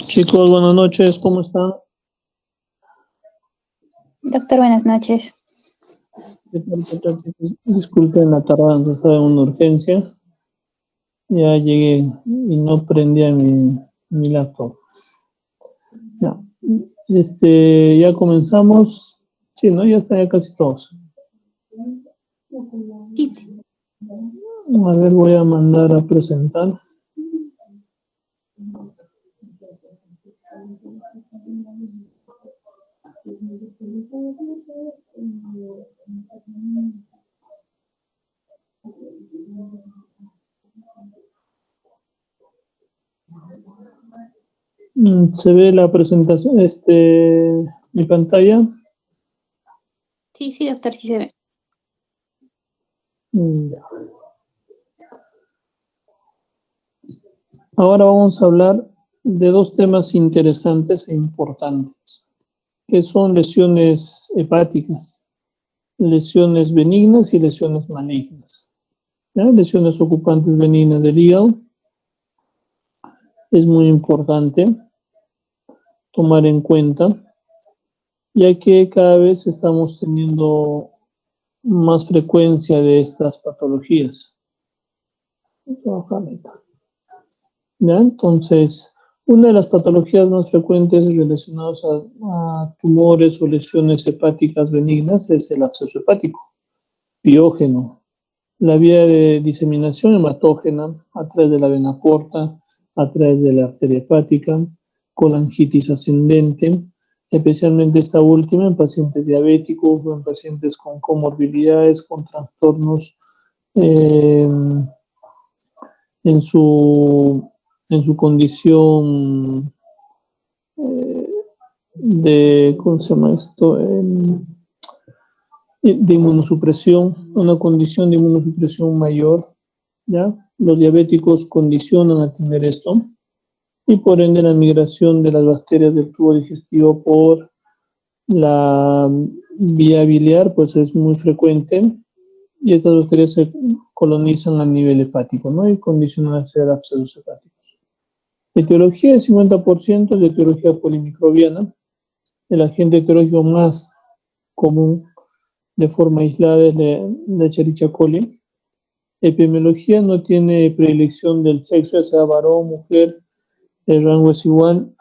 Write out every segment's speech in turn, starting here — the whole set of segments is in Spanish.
Chicos, buenas noches, ¿cómo están? Doctor, buenas noches. ¿Qué tal, chicos? Disculpen la tardanza, estaba en una urgencia. Ya llegué y no prendía mi laptop. Ya, ya comenzamos. Sí, ¿no? Ya está, ya casi todos. Sí. A ver, voy a mandar a presentar. ¿Se ve la presentación, mi pantalla? Sí, doctor, sí se ve. Ya. Ahora vamos a hablar de dos temas interesantes e importantes, que son lesiones hepáticas, lesiones benignas y lesiones malignas. ¿Ya? Lesiones ocupantes benignas del hígado. Es muy importante tomar en cuenta, ya que cada vez estamos teniendo más frecuencia de estas patologías. ¿Ya? Entonces, una de las patologías más frecuentes relacionadas a tumores o lesiones hepáticas benignas es el absceso hepático, piógeno. La vía de diseminación hematógena a través de la vena porta, a través de la arteria hepática, colangitis ascendente, especialmente esta última en pacientes diabéticos o en pacientes con comorbilidades, con trastornos en su condición de, ¿cómo se llama esto? De inmunosupresión, una condición de inmunosupresión mayor, ¿ya? Los diabéticos condicionan a tener esto y por ende la migración de las bacterias del tubo digestivo por la vía biliar pues es muy frecuente y estas bacterias se colonizan a nivel hepático, ¿no? Y condicionan a ser abscesos hepáticos. La etiología del 50% es de etiología polimicrobiana. El agente etiológico más común de forma aislada es la Escherichia coli. Epidemiología no tiene predilección del sexo, ya sea varón, mujer, el rango es igual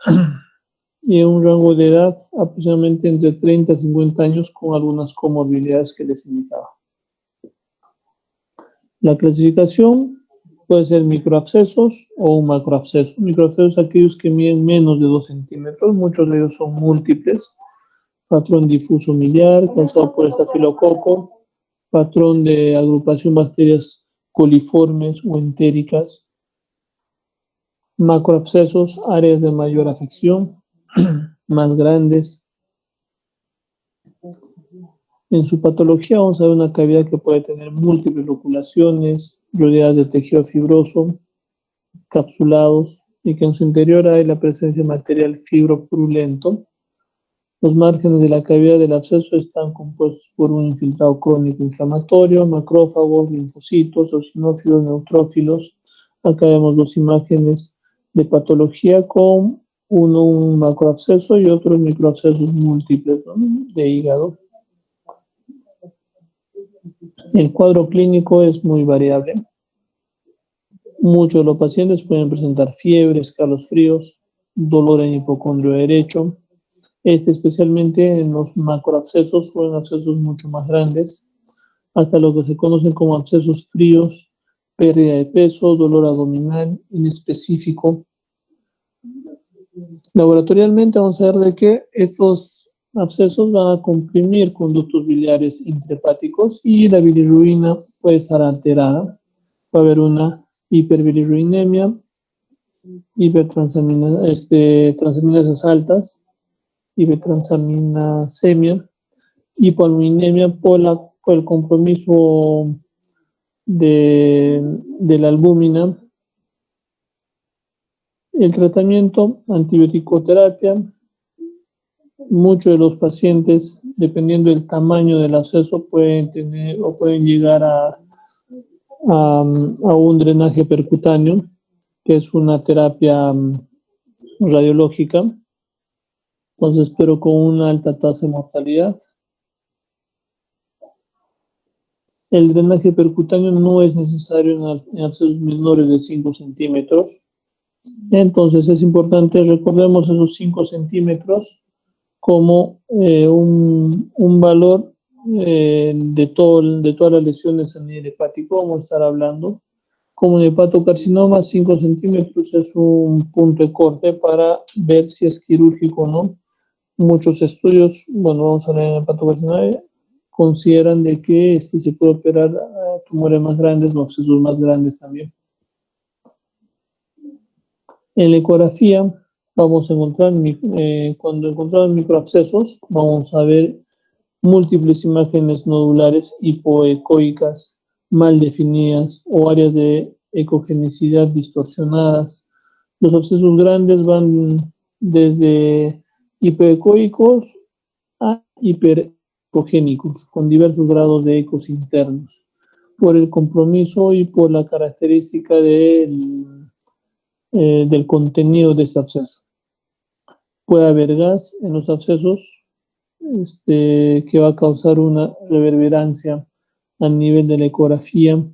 y en un rango de edad aproximadamente entre 30 y 50 años con algunas comorbilidades que les indicaba. La clasificación puede ser microabscesos o un macroabsceso. Microabscesos aquellos que miden menos de 2 centímetros, muchos de ellos son múltiples. Patrón difuso miliar causado por estafilococo, patrón de agrupación bacterias coliformes o entéricas, macroabscesos, áreas de mayor afección, más grandes. En su patología vamos a ver una cavidad que puede tener múltiples loculaciones, rodeadas de tejido fibroso, capsulados, y que en su interior hay la presencia de material fibropurulento. Los márgenes de la cavidad del absceso están compuestos por un infiltrado crónico inflamatorio, macrófagos, linfocitos, eosinófilos, neutrófilos. Acá vemos dos imágenes de patología con uno un macroabsceso y otros microabscesos múltiples, ¿no? De hígado. El cuadro clínico es muy variable. Muchos de los pacientes pueden presentar fiebre, escalofríos, dolor en hipocondrio derecho, especialmente en los macroabscesos o en abscesos mucho más grandes, hasta lo que se conocen como abscesos fríos, pérdida de peso, dolor abdominal inespecífico. Laboratorialmente vamos a ver de que estos abscesos van a comprimir conductos biliares intrahepáticos y la bilirrubina puede estar alterada. Va a haber una hiperbilirruinemia, transaminasas altas, hipertransaminasemia, hipoalbuminemia por el compromiso de la albúmina. El tratamiento, antibiótico-terapia. Muchos de los pacientes, dependiendo del tamaño del absceso, pueden tener o pueden llegar a un drenaje percutáneo, que es una terapia radiológica, entonces, pero con una alta tasa de mortalidad. El drenaje percutáneo no es necesario en abscesos menores de 5 centímetros. Entonces es importante, recordemos esos 5 centímetros como un valor de todas las lesiones a nivel hepático. Vamos a estar hablando. Como en hepatocarcinoma, 5 centímetros es un punto de corte para ver si es quirúrgico o no. Muchos estudios, bueno, vamos a ver en hepatocarcinoma, consideran de que se puede operar tumores más grandes o abscesos más grandes también. En la ecografía vamos a encontrar, cuando encontramos microabscesos, vamos a ver múltiples imágenes nodulares hipoecoicas mal definidas o áreas de ecogenicidad distorsionadas. Los abscesos grandes van desde hipoecoicos a hiperecogénicos, con diversos grados de ecos internos, por el compromiso y por la característica del contenido de este absceso. Puede haber gas en los abscesos que va a causar una reverberancia a nivel de la ecografía.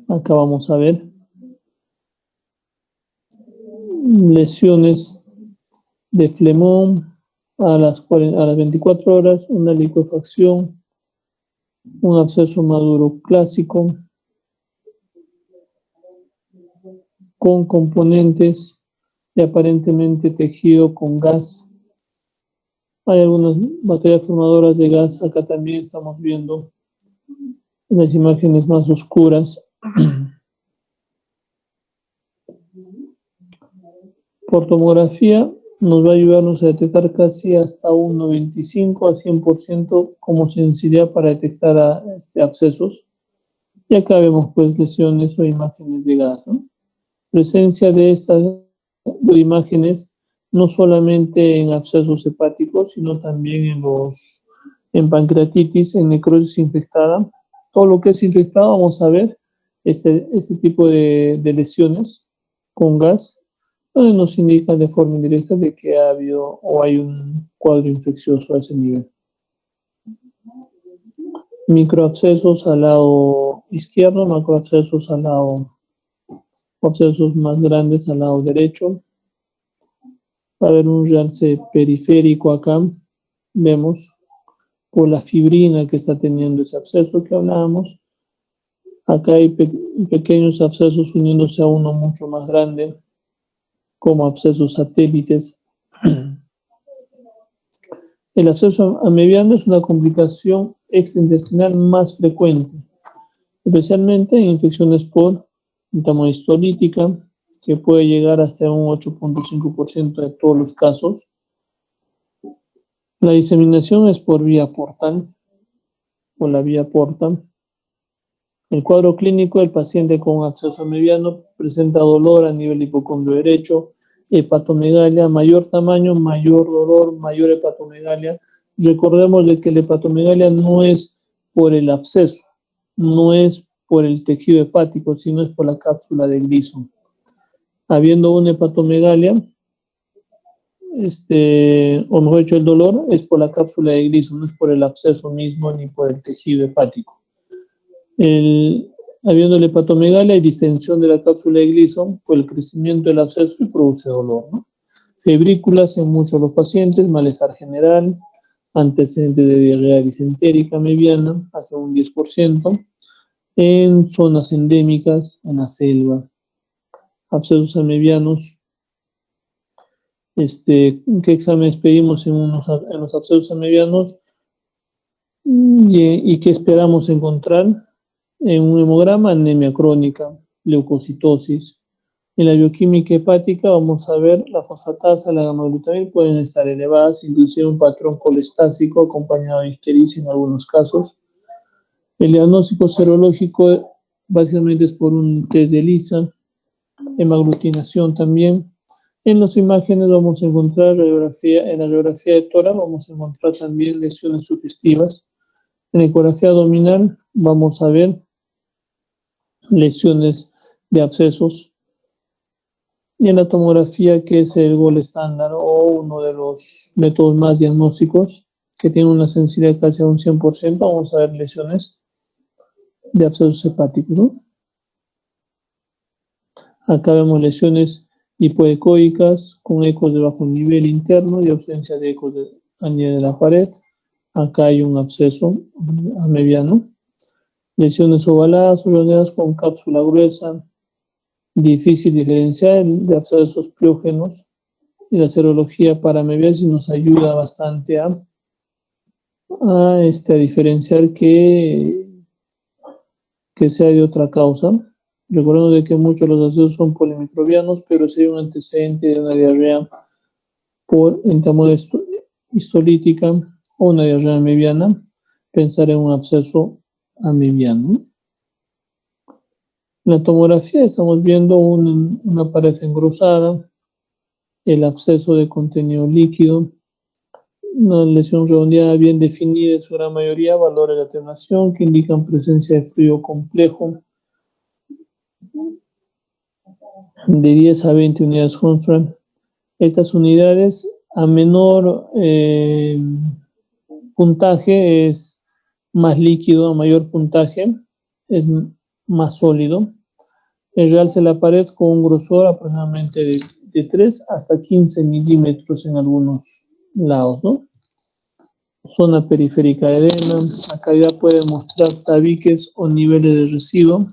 Acá vamos a ver lesiones de flemón a las 24 horas, una licuefacción, un absceso maduro clásico con componentes de aparentemente tejido con gas. Hay algunas bacterias formadoras de gas, acá también estamos viendo en las imágenes más oscuras. Por tomografía nos va a ayudarnos a detectar casi hasta un 95 a 100% como sensibilidad para detectar abscesos. Y acá vemos pues lesiones o imágenes de gas, ¿no? Presencia de estas imágenes no solamente en abscesos hepáticos, sino también en pancreatitis, en necrosis infectada. Todo lo que es infectado, vamos a ver este tipo de lesiones con gas, donde nos indica de forma indirecta de que ha habido o hay un cuadro infeccioso a ese nivel. Microabscesos al lado izquierdo, macroabscesos al lado, abscesos más grandes al lado derecho. Va a haber un realce periférico acá, vemos, por la fibrina que está teniendo ese absceso que hablábamos. Acá hay pequeños abscesos uniéndose a uno mucho más grande, como abscesos satélites. El absceso mediano es una complicación extraintestinal más frecuente, especialmente en infecciones por entamoeba histolítica, que puede llegar hasta un 8.5% de todos los casos. La diseminación es por vía portal o la vía porta. El cuadro clínico del paciente con absceso mediano presenta dolor a nivel hipocondrio derecho, hepatomegalia, mayor tamaño, mayor dolor, mayor hepatomegalia. Recordemos de que la hepatomegalia no es por el absceso, no es por el tejido hepático, sino es por la cápsula de Gleason. Habiendo una hepatomegalia, o mejor dicho, el dolor es por la cápsula de Gleason, no es por el absceso mismo ni por el tejido hepático. Habiendo la hepatomegalia y distensión de la cápsula de Gleason por el crecimiento del absceso y produce dolor, ¿no? Febrículas en muchos de los pacientes, malestar general, antecedentes de diarrea disentérica mediana, hasta un 10%, en zonas endémicas, en la selva, abscesos amebianos. ¿Qué exámenes pedimos en los abscesos amebianos? ¿Y qué esperamos encontrar? En un hemograma, anemia crónica, leucocitosis. En la bioquímica hepática vamos a ver la fosfatasa, la gamma-glutamina pueden estar elevadas, inclusive un patrón colestásico acompañado de ictericia en algunos casos. El diagnóstico serológico básicamente es por un test de ELISA, hemaglutinación también. En las imágenes vamos a encontrar en la radiografía de tórax vamos a encontrar también lesiones sugestivas. En ecografía abdominal vamos a ver lesiones de abscesos. Y en la tomografía, que es el gold estándar o uno de los métodos más diagnósticos, que tiene una sensibilidad casi a un 100%, vamos a ver lesiones de abscesos hepáticos, ¿no? Acá vemos lesiones hipoecoicas con ecos de bajo nivel interno y ausencia de ecos a nivel de la pared. Acá hay un absceso mediano. Lesiones ovaladas o redondeadas con cápsula gruesa, difícil diferenciar de abscesos piógenos. Y la serología para mebiasis nos ayuda bastante a diferenciar que sea de otra causa. Recordemos de que muchos de los abscesos son polimicrobianos, pero si hay un antecedente de una diarrea por entamoeba histolítica o una diarrea amebiana, pensar en un absceso amebiano. En la tomografía estamos viendo una pared engrosada, el absceso de contenido líquido, una lesión redondeada bien definida en su gran mayoría, valores de atenuación que indican presencia de fluido complejo de 10 a 20 unidades Holmstrom. Estas unidades a menor puntaje es más líquido, a mayor puntaje es más sólido. El realce de la pared con un grosor aproximadamente de 3 hasta 15 milímetros en algunos lados, ¿no? Zona periférica de edema, acá ya puede mostrar tabiques o niveles de residuo.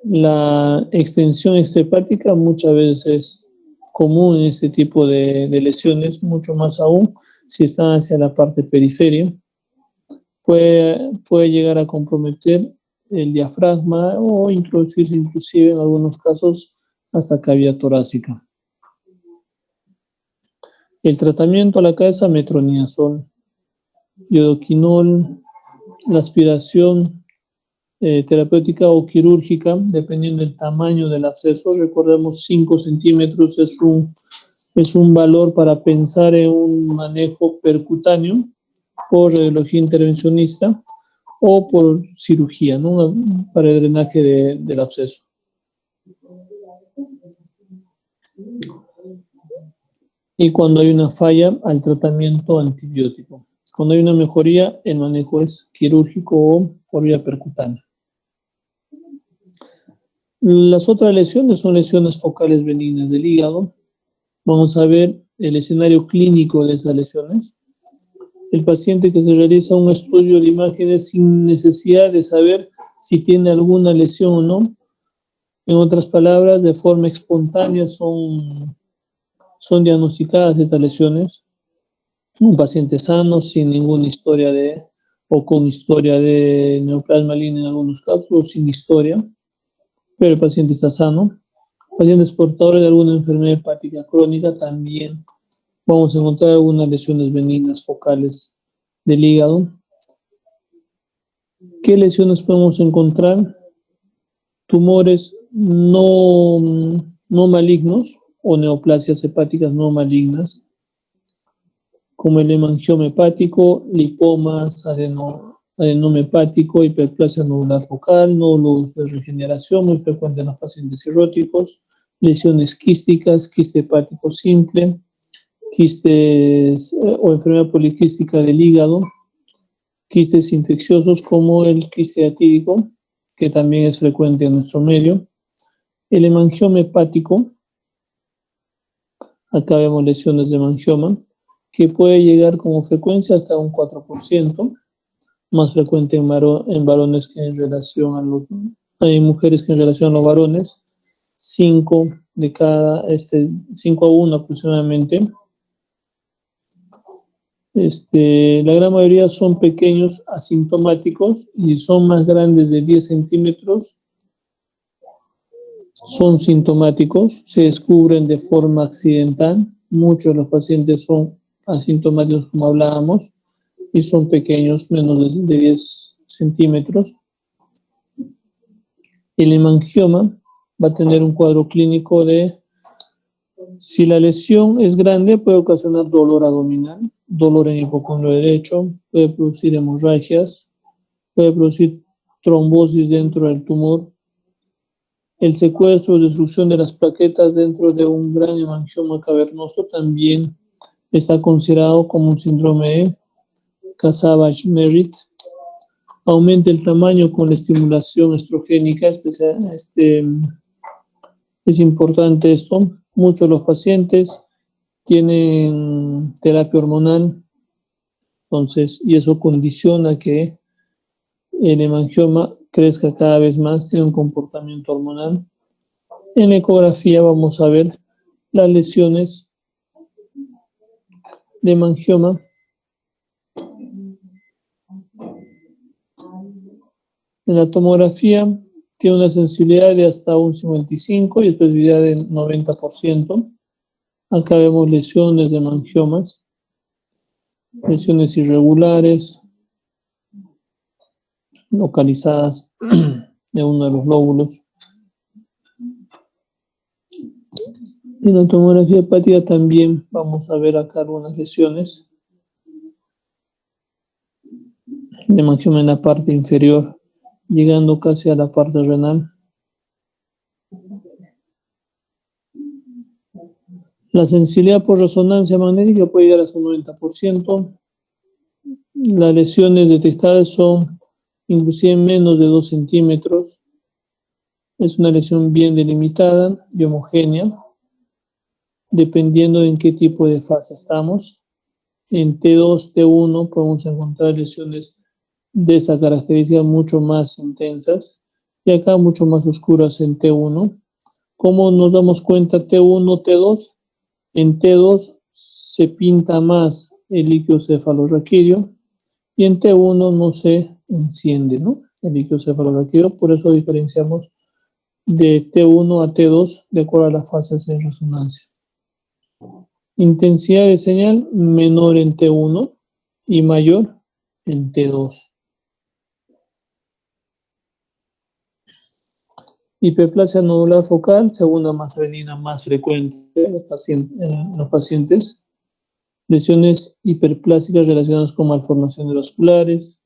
La extensión extrahepática muchas veces es común en este tipo de lesiones, mucho más aún si están hacia la parte periferia. Puede llegar a comprometer el diafragma o introducirse inclusive en algunos casos hasta cavidad torácica. El tratamiento a la cabeza, metronidazol, iodoquinol, la aspiración terapéutica o quirúrgica, dependiendo del tamaño del absceso. Recordemos 5 centímetros es un valor para pensar en un manejo percutáneo por radiología intervencionista o por cirugía, ¿no? Para el drenaje del absceso. Y cuando hay una falla, al tratamiento antibiótico. Cuando hay una mejoría, el manejo es quirúrgico o por vía percutánea. Las otras lesiones son lesiones focales benignas del hígado. Vamos a ver el escenario clínico de esas lesiones. El paciente que se realiza un estudio de imágenes sin necesidad de saber si tiene alguna lesión o no. En otras palabras, de forma espontánea son diagnosticadas estas lesiones. Un paciente sano, sin ninguna historia o con historia de neoplasma maligno en algunos casos, o sin historia, pero el paciente está sano. Pacientes portadores de alguna enfermedad hepática crónica también vamos a encontrar algunas lesiones benignas focales del hígado. ¿Qué lesiones podemos encontrar? Tumores no malignos o neoplasias hepáticas no malignas, como el hemangioma hepático, lipomas, adenoma hepático, hiperplasia nodular focal, nódulos de regeneración muy frecuente en los pacientes cirróticos, lesiones quísticas, quiste hepático simple, quistes o enfermedad poliquística del hígado, quistes infecciosos como el quiste atídico, que también es frecuente en nuestro medio, el hemangioma hepático, acá vemos lesiones de hemangioma, que puede llegar como frecuencia hasta un 4%, más frecuente en varones que en relación a los, hay mujeres que en relación a los varones, 5 a 1 aproximadamente. La gran mayoría son pequeños asintomáticos y son más grandes de 10 centímetros. Son sintomáticos, se descubren de forma accidental. Muchos de los pacientes son asintomáticos, como hablábamos, y son pequeños, menos de 10 centímetros. El hemangioma va a tener un cuadro clínico si la lesión es grande, puede ocasionar dolor abdominal, dolor en el hipocondrio derecho, puede producir hemorragias, puede producir trombosis dentro del tumor, el secuestro o destrucción de las plaquetas dentro de un gran hemangioma cavernoso también está considerado como un síndrome de Kasavage-Merritt. Aumenta el tamaño con la estimulación estrogénica, es importante esto. Muchos de los pacientes tienen terapia hormonal, entonces, y eso condiciona que el hemangioma crezca cada vez más, tiene un comportamiento hormonal. En la ecografía vamos a ver las lesiones de hemangioma. En la tomografía tiene una sensibilidad de hasta un 55 y especificidad de 90%. Acá vemos lesiones de hemangiomas, lesiones irregulares, localizadas en uno de los lóbulos. En la tomografía hepática también vamos a ver acá algunas lesiones de hemangioma en la parte inferior, llegando casi a la parte renal. La sensibilidad por resonancia magnética puede llegar hasta un 90%. Las lesiones detectadas son inclusive menos de 2 centímetros. Es una lesión bien delimitada y homogénea, dependiendo en qué tipo de fase estamos. En T2, T1 podemos encontrar lesiones de esa característica mucho más intensas y acá mucho más oscuras en T1. ¿Cómo nos damos cuenta T1, T2? En T2 se pinta más el líquido cefalorraquídeo y en T1 no se enciende, ¿no? El líquido cefalorraquídeo, por eso diferenciamos de T1 a T2 de acuerdo a las fases de resonancia. Intensidad de señal menor en T1 y mayor en T2. Hiperplasia nodular focal, segunda masa venina más frecuente en los pacientes. Lesiones hiperplásicas relacionadas con malformaciones vasculares.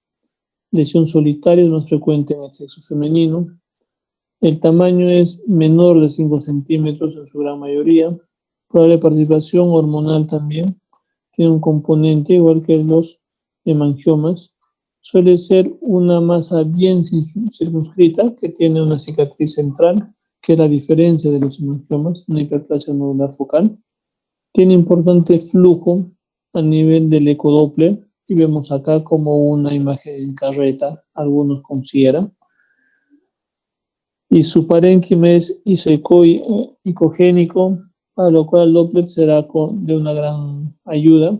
Lesión solitaria es más frecuente en el sexo femenino. El tamaño es menor de 5 centímetros en su gran mayoría. Probable participación hormonal también. Tiene un componente igual que los hemangiomas. Suele ser una masa bien circunscrita que tiene una cicatriz central, que es la diferencia de los hemangiomas, una hiperplasia nodular focal. Tiene importante flujo a nivel del ecodoppler y vemos acá como una imagen en carreta, algunos consideran. Y su parénquima es isoicogénico, para lo cual el Doppler será de una gran ayuda.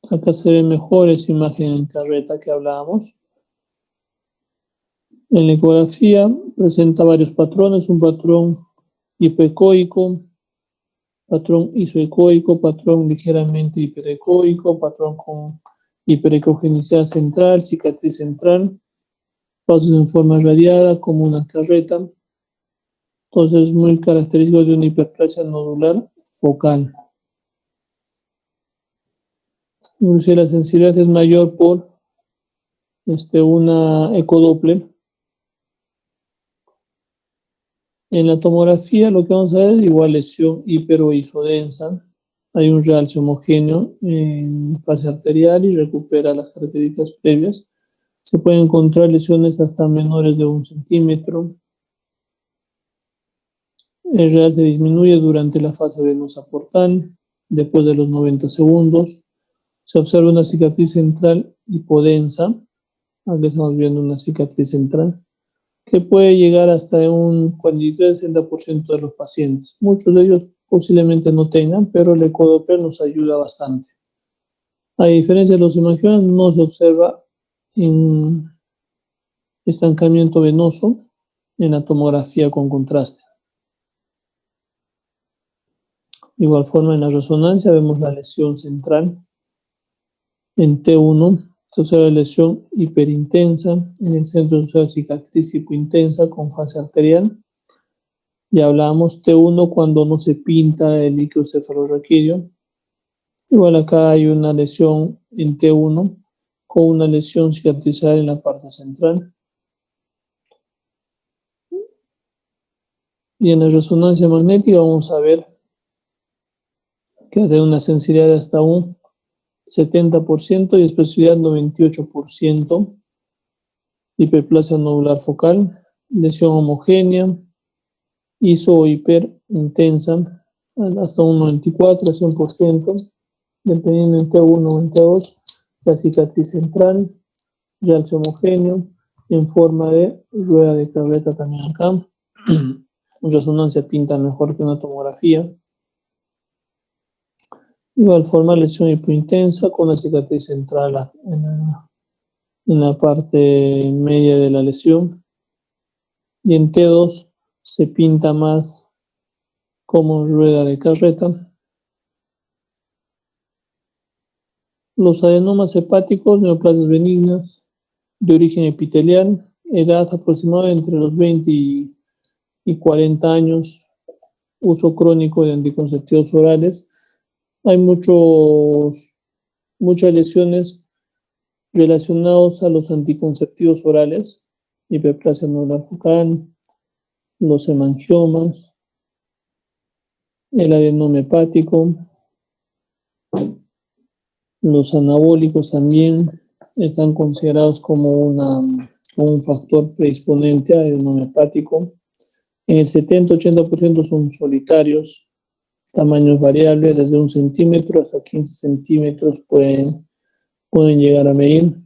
Acá se ve mejor esa imagen en carreta que hablábamos. En la ecografía presenta varios patrones, un patrón hipoecoico, patrón isoecoico, patrón ligeramente hiperecoico, patrón con hiperecogenicidad central, cicatriz central, pasos en forma radiada como una carreta. Entonces es muy característico de una hiperplasia nodular focal. Si la sensibilidad es mayor por una ecodoppler. En la tomografía lo que vamos a ver es igual lesión hiper o isodensa. Hay un realce homogéneo en fase arterial y recupera las características previas. Se pueden encontrar lesiones hasta menores de 1 centímetro. El realce disminuye durante la fase venosa portal, después de los 90 segundos. Se observa una cicatriz central hipodensa. Aquí estamos viendo una cicatriz central que puede llegar hasta un 43-60% de los pacientes. Muchos de ellos posiblemente no tengan, pero el ecodoppler nos ayuda bastante. A diferencia de los hemangiomas, no se observa en estancamiento venoso en la tomografía con contraste. De igual forma, en la resonancia vemos la lesión central. En T1 se observa lesión hiperintensa, en el centro se observa cicatriz hipointensa con fase arterial. Ya hablábamos T1 cuando no se pinta el líquido cefalorraquídeo. Igual acá hay una lesión en T1 con una lesión cicatrizal en la parte central. Y en la resonancia magnética vamos a ver que hace una sensibilidad de hasta un 70% y especificidad 98%, hiperplasia nodular focal, lesión homogénea, ISO hiperintensa, hasta un 94 a 100%, dependiendo en T1 o en T2, la cicatriz central, realce homogéneo, en forma de rueda de carreta también acá. Resonancia pinta mejor que una tomografía. Igual forma lesión hipointensa con la cicatriz central en la parte media de la lesión. Y en T2 se pinta más como rueda de carreta. Los adenomas hepáticos, neoplasias benignas, de origen epitelial, edad aproximada entre los 20 y 40 años, uso crónico de anticonceptivos orales. Hay muchas lesiones relacionadas a los anticonceptivos orales, hiperplasia nodular focal, los hemangiomas, el adenoma hepático, los anabólicos también están considerados como un factor predisponente a adenoma hepático. En el 70-80% son solitarios, tamaños variables, desde 1 centímetro hasta 15 centímetros pueden llegar a medir.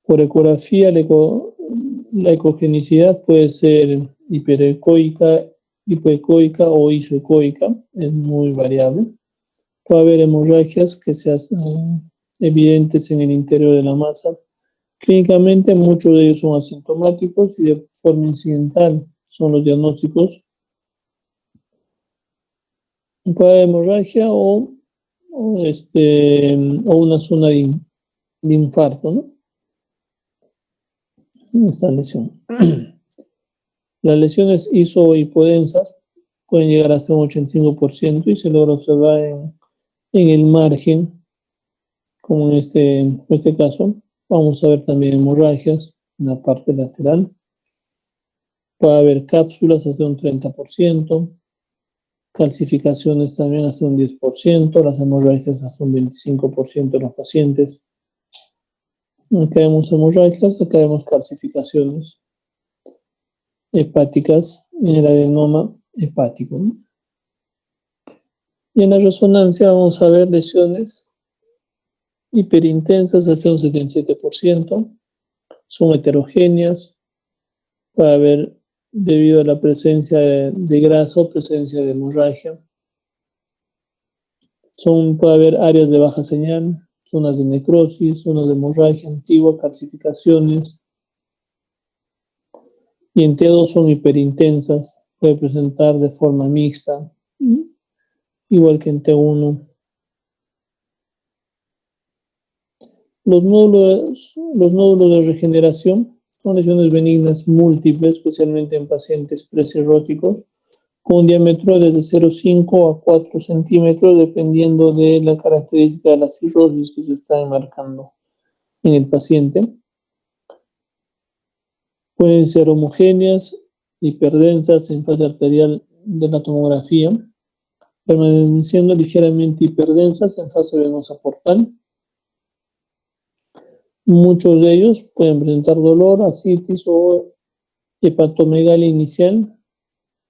Por ecografía, la ecogenicidad puede ser hiperecoica, hipoecoica o isoecoica, es muy variable. Puede haber hemorragias que sean evidentes en el interior de la masa. Clínicamente, muchos de ellos son asintomáticos y de forma incidental son los diagnósticos. Puede haber hemorragia o una zona de infarto, ¿no? Esta lesión. Las lesiones isohipodensas pueden llegar hasta un 85% y se logra observar en el margen, como en este caso. Vamos a ver también hemorragias en la parte lateral. Puede haber cápsulas hasta un 30%, calcificaciones también hasta un 10%, las hemorragias hasta un 25% de los pacientes. Acá vemos hemorragias, acá vemos calcificaciones hepáticas en el adenoma hepático, ¿no? Y en la resonancia vamos a ver lesiones hiperintensas hasta un 77%, son heterogéneas, puede haber debido a la presencia de grasa o presencia de hemorragia. Puede haber áreas de baja señal, zonas de necrosis, zonas de hemorragia antigua, calcificaciones. Y en T2 son hiperintensas, puede presentar de forma mixta, igual que en T1. Los nódulos de regeneración son lesiones benignas múltiples, especialmente en pacientes precirróticos, con un diámetro desde 0,5 a 4 centímetros, dependiendo de la característica de la cirrosis que se está enmarcando en el paciente. Pueden ser homogéneas, hiperdensas en fase arterial de la tomografía, permaneciendo ligeramente hiperdensas en fase venosa portal. Muchos de ellos pueden presentar dolor, ascitis o hepatomegalia inicial,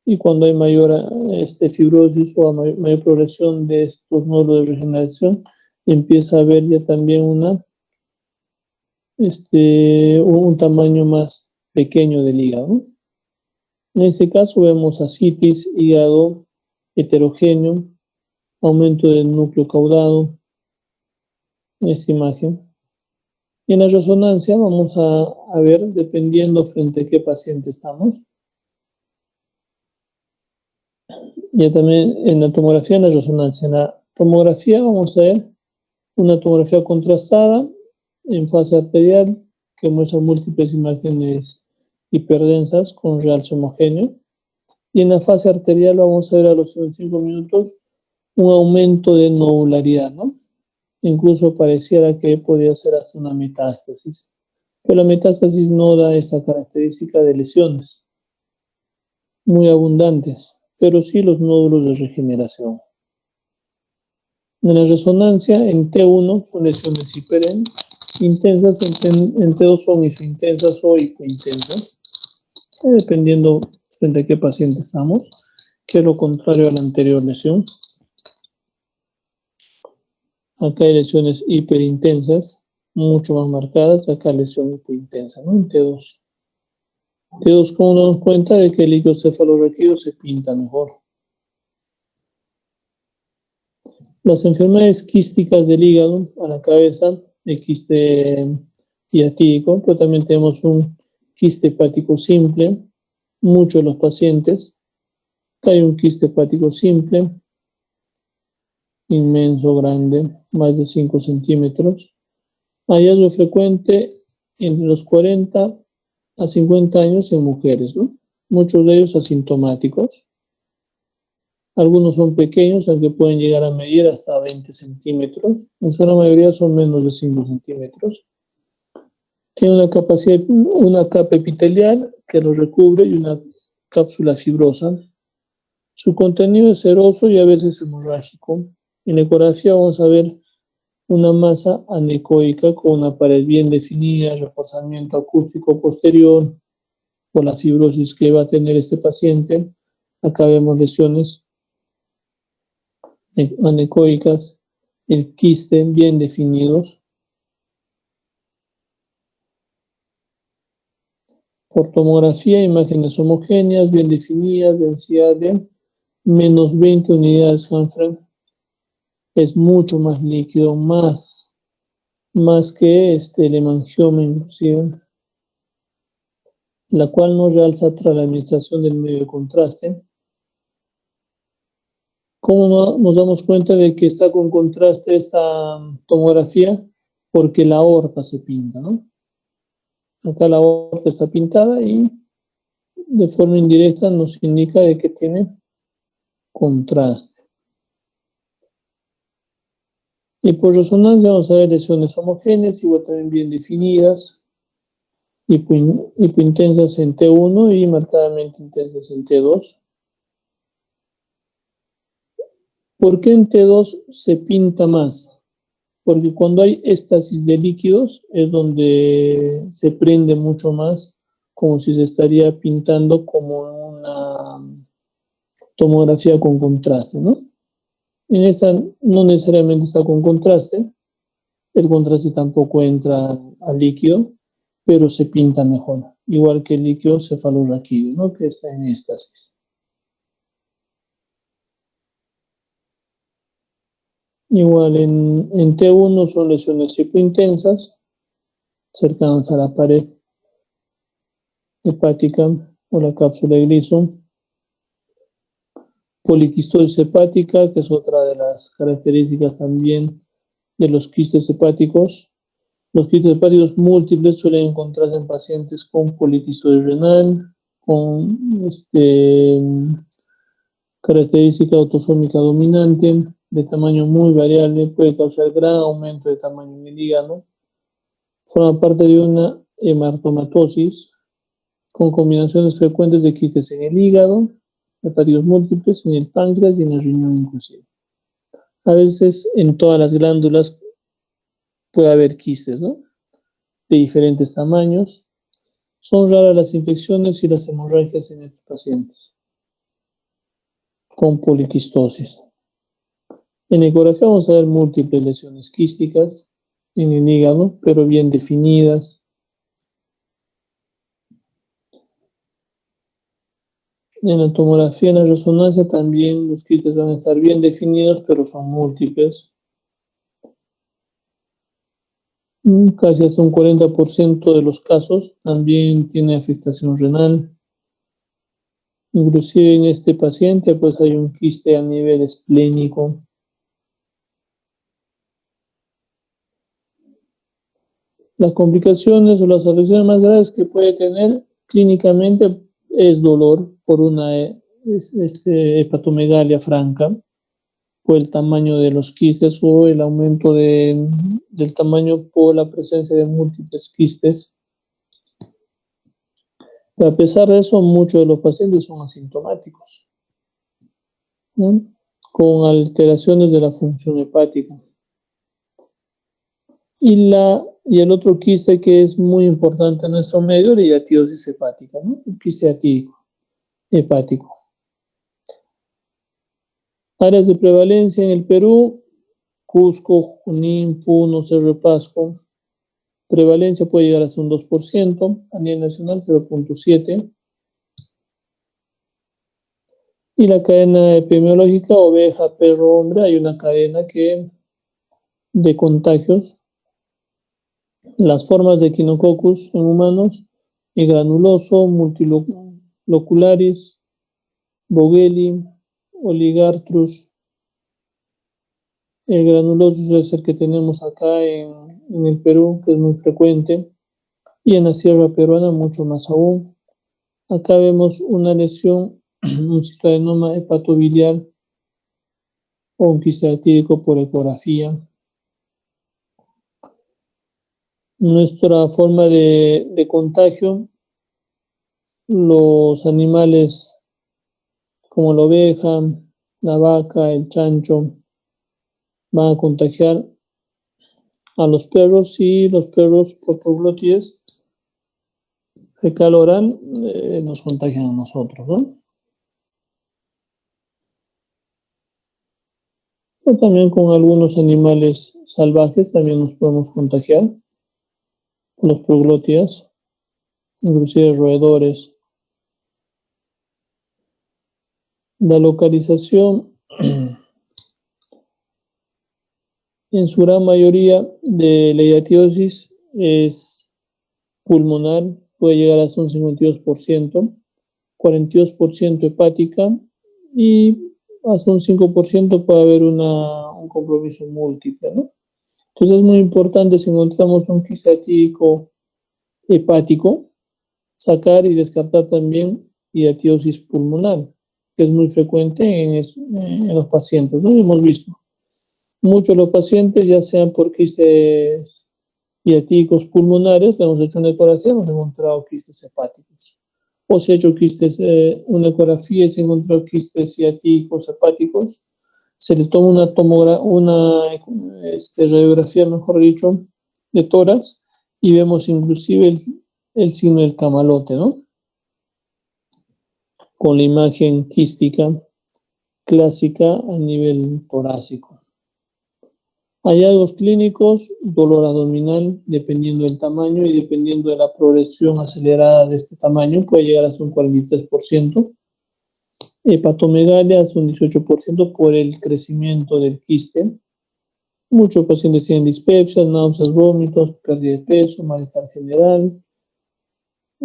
y cuando hay mayor fibrosis o mayor progresión de estos nódulos de regeneración, empieza a haber ya también un tamaño más pequeño del hígado. En este caso vemos ascitis, hígado heterogéneo, aumento del núcleo caudado, en esta imagen. Y en la resonancia vamos a ver, dependiendo frente a qué paciente estamos. Ya también en la tomografía, en la resonancia. En la tomografía vamos a ver una tomografía contrastada en fase arterial que muestra múltiples imágenes hiperdensas con realce homogéneo. Y en la fase arterial vamos a ver a los 5 minutos un aumento de nodularidad, ¿no? Incluso pareciera que podría ser hasta una metástasis. Pero la metástasis no da esa característica de lesiones muy abundantes, pero sí los nódulos de regeneración. En la resonancia, en T1 son lesiones hiperintensas, en T2 son isointensas o hipointensas, dependiendo frente a qué paciente estamos, que es lo contrario a la anterior lesión. Acá hay lesiones hiperintensas, mucho más marcadas, acá lesión hipointensa, ¿no? En T2. T2, ¿cómo nos damos cuenta de que el líquido cefalorraquídeo se pinta mejor? Las enfermedades quísticas del hígado a la cabeza, el quiste hiatídico, pero también tenemos un quiste hepático simple, muchos de los pacientes. Acá hay un quiste hepático simple, inmenso, grande, más de 5 centímetros. Hallazgo frecuente entre los 40 a 50 años en mujeres, ¿no? Muchos de ellos asintomáticos. Algunos son pequeños, aunque pueden llegar a medir hasta 20 centímetros. En su gran mayoría son menos de 5 centímetros. Tiene una capa epitelial que lo recubre y una cápsula fibrosa. Su contenido es seroso y a veces hemorrágico. En ecografía vamos a ver una masa anecoica con una pared bien definida, reforzamiento acústico posterior por la fibrosis que va a tener este paciente. Acá vemos lesiones anecoicas, el quiste bien definidos. Por tomografía, imágenes homogéneas, bien definidas, densidad de menos 20 unidades Hanfram. Es mucho más líquido, más que el hemangioma inclusive, la cual nos realza tras la administración del medio de contraste. ¿Cómo nos damos cuenta de que está con contraste esta tomografía? Porque la aorta se pinta, ¿no? Acá la aorta está pintada y de forma indirecta nos indica de que tiene contraste. Y por resonancia vamos a ver lesiones homogéneas, igual también bien definidas, hipointensas en T1 y marcadamente intensas en T2. ¿Por qué en T2 se pinta más? Porque cuando hay éstasis de líquidos es donde se prende mucho más, como si se estaría pintando como una tomografía con contraste, ¿no? En esta no necesariamente está con contraste, el contraste tampoco entra al líquido, pero se pinta mejor, igual que el líquido cefalorraquídeo, ¿no? Que está en éstasis. Igual en T1 son lesiones hipointensas, cercanas a la pared hepática o la cápsula de Grissom. Poliquistosis hepática, que es otra de las características también de los quistes hepáticos. Los quistes hepáticos múltiples suelen encontrarse en pacientes con poliquistosis renal, con característica autosómica dominante, de tamaño muy variable, puede causar gran aumento de tamaño en el hígado. Forma parte de una hematomatosis con combinaciones frecuentes de quistes en el hígado, hepáticos múltiples, en el páncreas y en el riñón inclusive. A veces en todas las glándulas puede haber quistes, ¿no? De diferentes tamaños. Son raras las infecciones y las hemorragias en estos pacientes con poliquistosis. En ecografía vamos a ver múltiples lesiones quísticas en el hígado, pero bien definidas. En la tomografía, en la resonancia también los quistes van a estar bien definidos, pero son múltiples. Casi hasta un 40% de los casos también tiene afectación renal. Inclusive en este paciente pues hay un quiste a nivel esplénico. Las complicaciones o las afecciones más graves que puede tener clínicamente es dolor por una hepatomegalia franca, por el tamaño de los quistes o el aumento del tamaño por la presencia de múltiples quistes. A pesar de eso, muchos de los pacientes son asintomáticos, ¿no?, con alteraciones de la función hepática. Y el otro quiste que es muy importante en nuestro medio, la hiatidosis hepática, ¿no?, el quiste atídico hepático. Áreas de prevalencia en el Perú: Cusco, Junín, Puno, Cerro de Pasco. Prevalencia puede llegar hasta un 2%, a nivel nacional 0.7%. Y la cadena epidemiológica, oveja, perro, hombre, hay una cadena de contagios. Las formas de Echinococcus en humanos: el granuloso, multilocularis, Bogeli, Oligartrus. El granuloso es el que tenemos acá en el Perú, que es muy frecuente, y en la sierra peruana mucho más aún. Acá vemos una lesión, un citoadenoma hepatobiliar o un quiste atídico por ecografía. Nuestra forma de contagio: los animales como la oveja, la vaca, el chancho, van a contagiar a los perros, y los perros por proglótides fecal oral nos contagian a nosotros, ¿no? O también con algunos animales salvajes también nos podemos contagiar, los proglótidas, inclusive roedores. La localización en su gran mayoría de la hiatidosis es pulmonar, puede llegar hasta un 52%, 42% hepática, y hasta un 5% puede haber un compromiso múltiple, ¿no? Entonces es muy importante, si encontramos un quiste atídico hepático, sacar y descartar también hiatidosis pulmonar, que es muy frecuente en los pacientes, ¿no? Hemos visto muchos de los pacientes, ya sean por quistes hiatídicos pulmonares, le hemos hecho una ecografía, hemos encontrado quistes hepáticos. O se ha hecho una ecografía y se encontró quistes hiatídicos hepáticos, se le toma una radiografía, mejor dicho, de tórax, y vemos inclusive el signo del camalote, ¿no?, con la imagen quística clásica a nivel torácico. Hallazgos clínicos: dolor abdominal, dependiendo del tamaño y dependiendo de la progresión acelerada de este tamaño, puede llegar hasta un 43%. Hepatomegalia hasta un 18% por el crecimiento del quiste. Muchos pacientes tienen dispepsia, náuseas, vómitos, pérdida de peso, malestar general.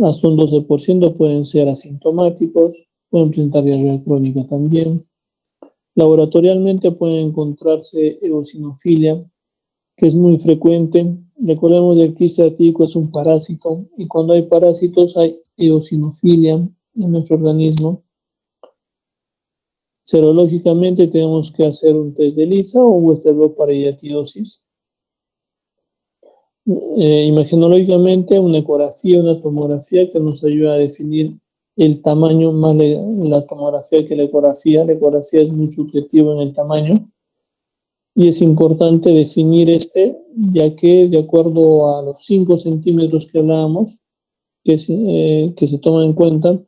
Hasta un 12% pueden ser asintomáticos, pueden presentar diarrea crónica también. Laboratorialmente puede encontrarse eosinofilia, que es muy frecuente. Recordemos que el quiste atídico es un parásito, y cuando hay parásitos hay eosinofilia en nuestro organismo. Serológicamente tenemos que hacer un test de ELISA o Western blot para hiatidosis. Imagenológicamente, una ecografía, una tomografía que nos ayuda a definir el tamaño, más la tomografía que la ecografía. La ecografía es muy subjetiva en el tamaño, y es importante definir ya que de acuerdo a los 5 centímetros que hablábamos, que se toman en cuenta,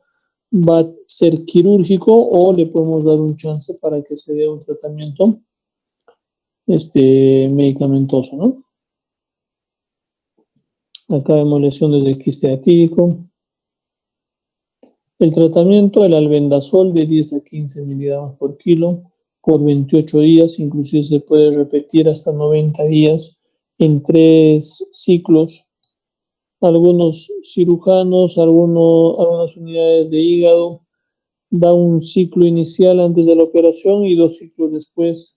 va a ser quirúrgico o le podemos dar un chance para que se dé un tratamiento medicamentoso, ¿no? Acá vemos lesiones de quiste atídico. El tratamiento: el albendazol de 10 a 15 miligramos por kilo por 28 días, inclusive se puede repetir hasta 90 días en 3 ciclos. Algunos cirujanos, algunas unidades de hígado da un ciclo inicial antes de la operación y 2 ciclos después,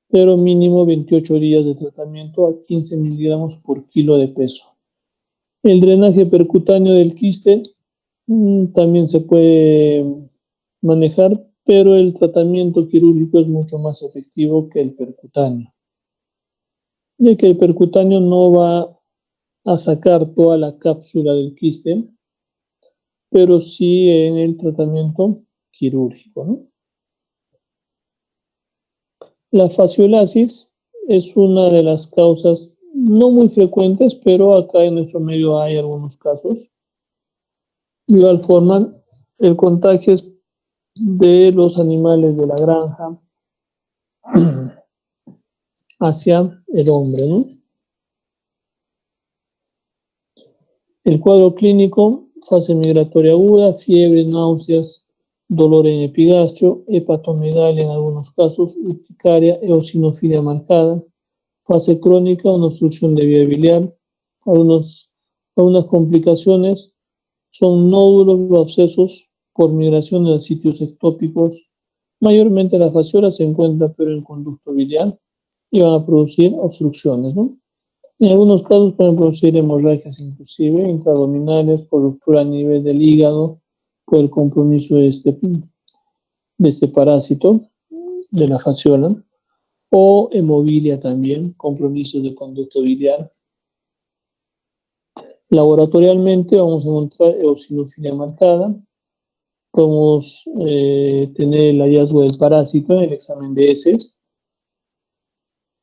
pero mínimo 28 días de tratamiento a 15 miligramos por kilo de peso. El drenaje percutáneo del quiste también se puede manejar pero el tratamiento quirúrgico es mucho más efectivo que el percutáneo, ya que el percutáneo no va a sacar toda la cápsula del quiste, pero sí en el tratamiento quirúrgico, ¿no? La fasciolasis es una de las causas no muy frecuentes, pero acá en nuestro medio hay algunos casos. De igual forma, el contagio es de los animales de la granja hacia el hombre, ¿no? El cuadro clínico, fase migratoria aguda, fiebre, náuseas, dolor en epigastrio, hepatomegalia en algunos casos, urticaria, eosinofilia marcada, fase crónica, una obstrucción de vía biliar. Algunas complicaciones son nódulos o abscesos por migración de sitios ectópicos. Mayormente la fasciola se encuentra pero en el conducto biliar y van a producir obstrucciones, ¿no? En algunos casos pueden producir hemorragias inclusive intraabdominales por ruptura a nivel del hígado, por el compromiso de este parásito de la fasciola, o hemobilia también, compromisos del conducto biliar. Laboratorialmente vamos a encontrar eosinofilia marcada, podemos tener el hallazgo del parásito en el examen de heces.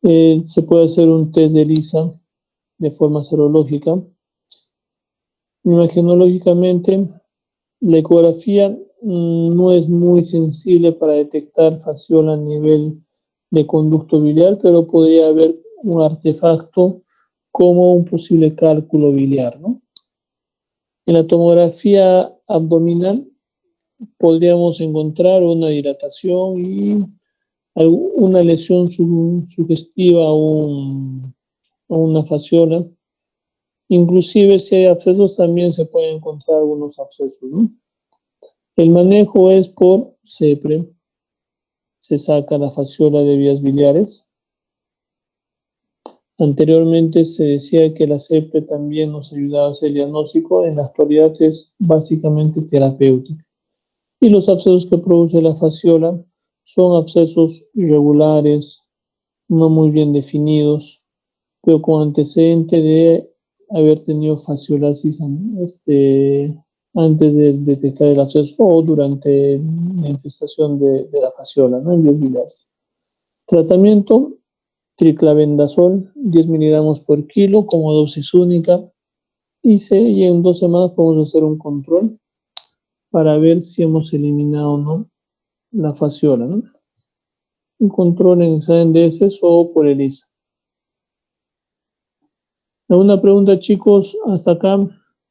Se puede hacer un test de ELISA de forma serológica. Imagenológicamente, la ecografía no es muy sensible para detectar fasciola a nivel de conducto biliar, pero podría haber un artefacto como un posible cálculo biliar, ¿no? En la tomografía abdominal podríamos encontrar una dilatación y una lesión sugestiva a una fasciola. Inclusive si hay abscesos también se pueden encontrar algunos abscesos, ¿no? El manejo es por CEPRE, se saca la fasciola de vías biliares. Anteriormente se decía que la CEPRE también nos ayudaba a hacer diagnóstico, en la actualidad es básicamente terapéutica. Y los abscesos que produce la fasciola son abscesos irregulares, no muy bien definidos, pero con antecedente de haber tenido fasciolasis antes de detectar el absceso o durante la infestación de la fasciola, ¿no? En vías biliares. Tratamiento, triclavendazol, 10 miligramos por kilo como dosis única, y en 2 semanas podemos hacer un control para ver si hemos eliminado o no la fasciola, ¿no? Un control en examen de heces o por ELISA. ¿Alguna pregunta, chicos, hasta acá?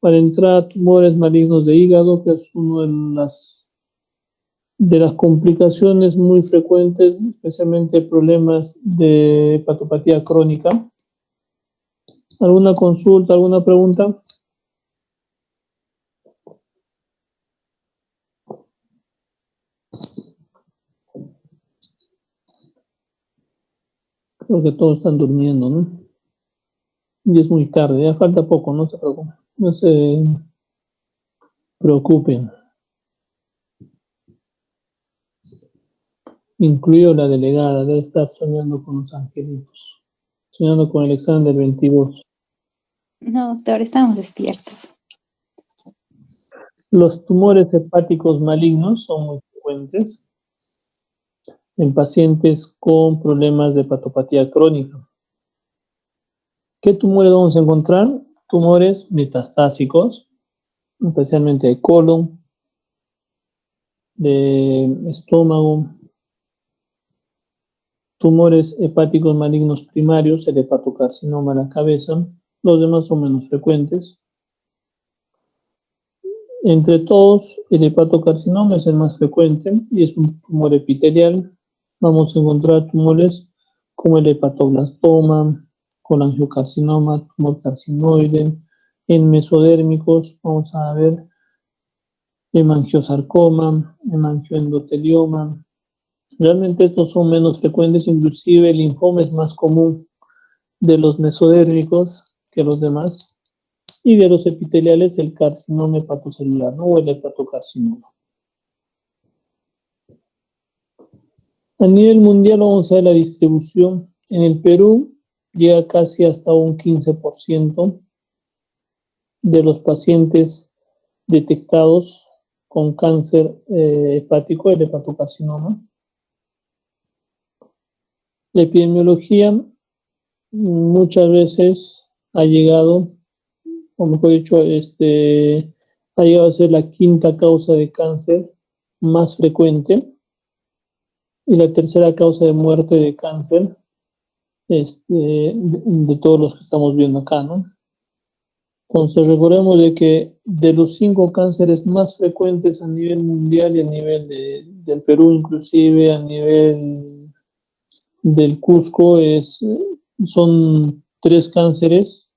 Para entrar a tumores malignos de hígado, que es una de las complicaciones muy frecuentes, especialmente problemas de hepatopatía crónica. ¿Alguna consulta, alguna pregunta? Creo que todos están durmiendo, ¿no? Y es muy tarde, ya falta poco, no se preocupen. No se preocupen. Incluyo la delegada, debe estar soñando con los angelitos, soñando con el examen del 22. No, doctor, estamos despiertos. Los tumores hepáticos malignos son muy frecuentes en pacientes con problemas de hepatopatía crónica. ¿Qué tumores vamos a encontrar? Tumores metastásicos, especialmente de colon, de estómago, tumores hepáticos malignos primarios, el hepatocarcinoma de la cabeza. Los demás son menos frecuentes. Entre todos, el hepatocarcinoma es el más frecuente y es un tumor epitelial. Vamos a encontrar tumores como el hepatoblastoma, colangiocarcinoma, tumor carcinoide. En mesodérmicos vamos a ver hemangiosarcoma, hemangioendotelioma. Realmente estos son menos frecuentes, inclusive el linfoma es más común de los mesodérmicos que los demás. Y de los epiteliales el carcinoma hepatocelular, ¿no? O el hepatocarcinoma. A nivel mundial vamos a ver la distribución. En el Perú llega casi hasta un 15% de los pacientes detectados con cáncer hepático, el hepatocarcinoma. La epidemiología muchas veces ha llegado, o mejor dicho, ha llegado a ser la quinta causa de cáncer más frecuente y la tercera causa de muerte de cáncer de todos los que estamos viendo acá, ¿no? Entonces recordemos de que de los 5 cánceres más frecuentes a nivel mundial y a nivel del Perú, inclusive a nivel del Cusco, son 3 cánceres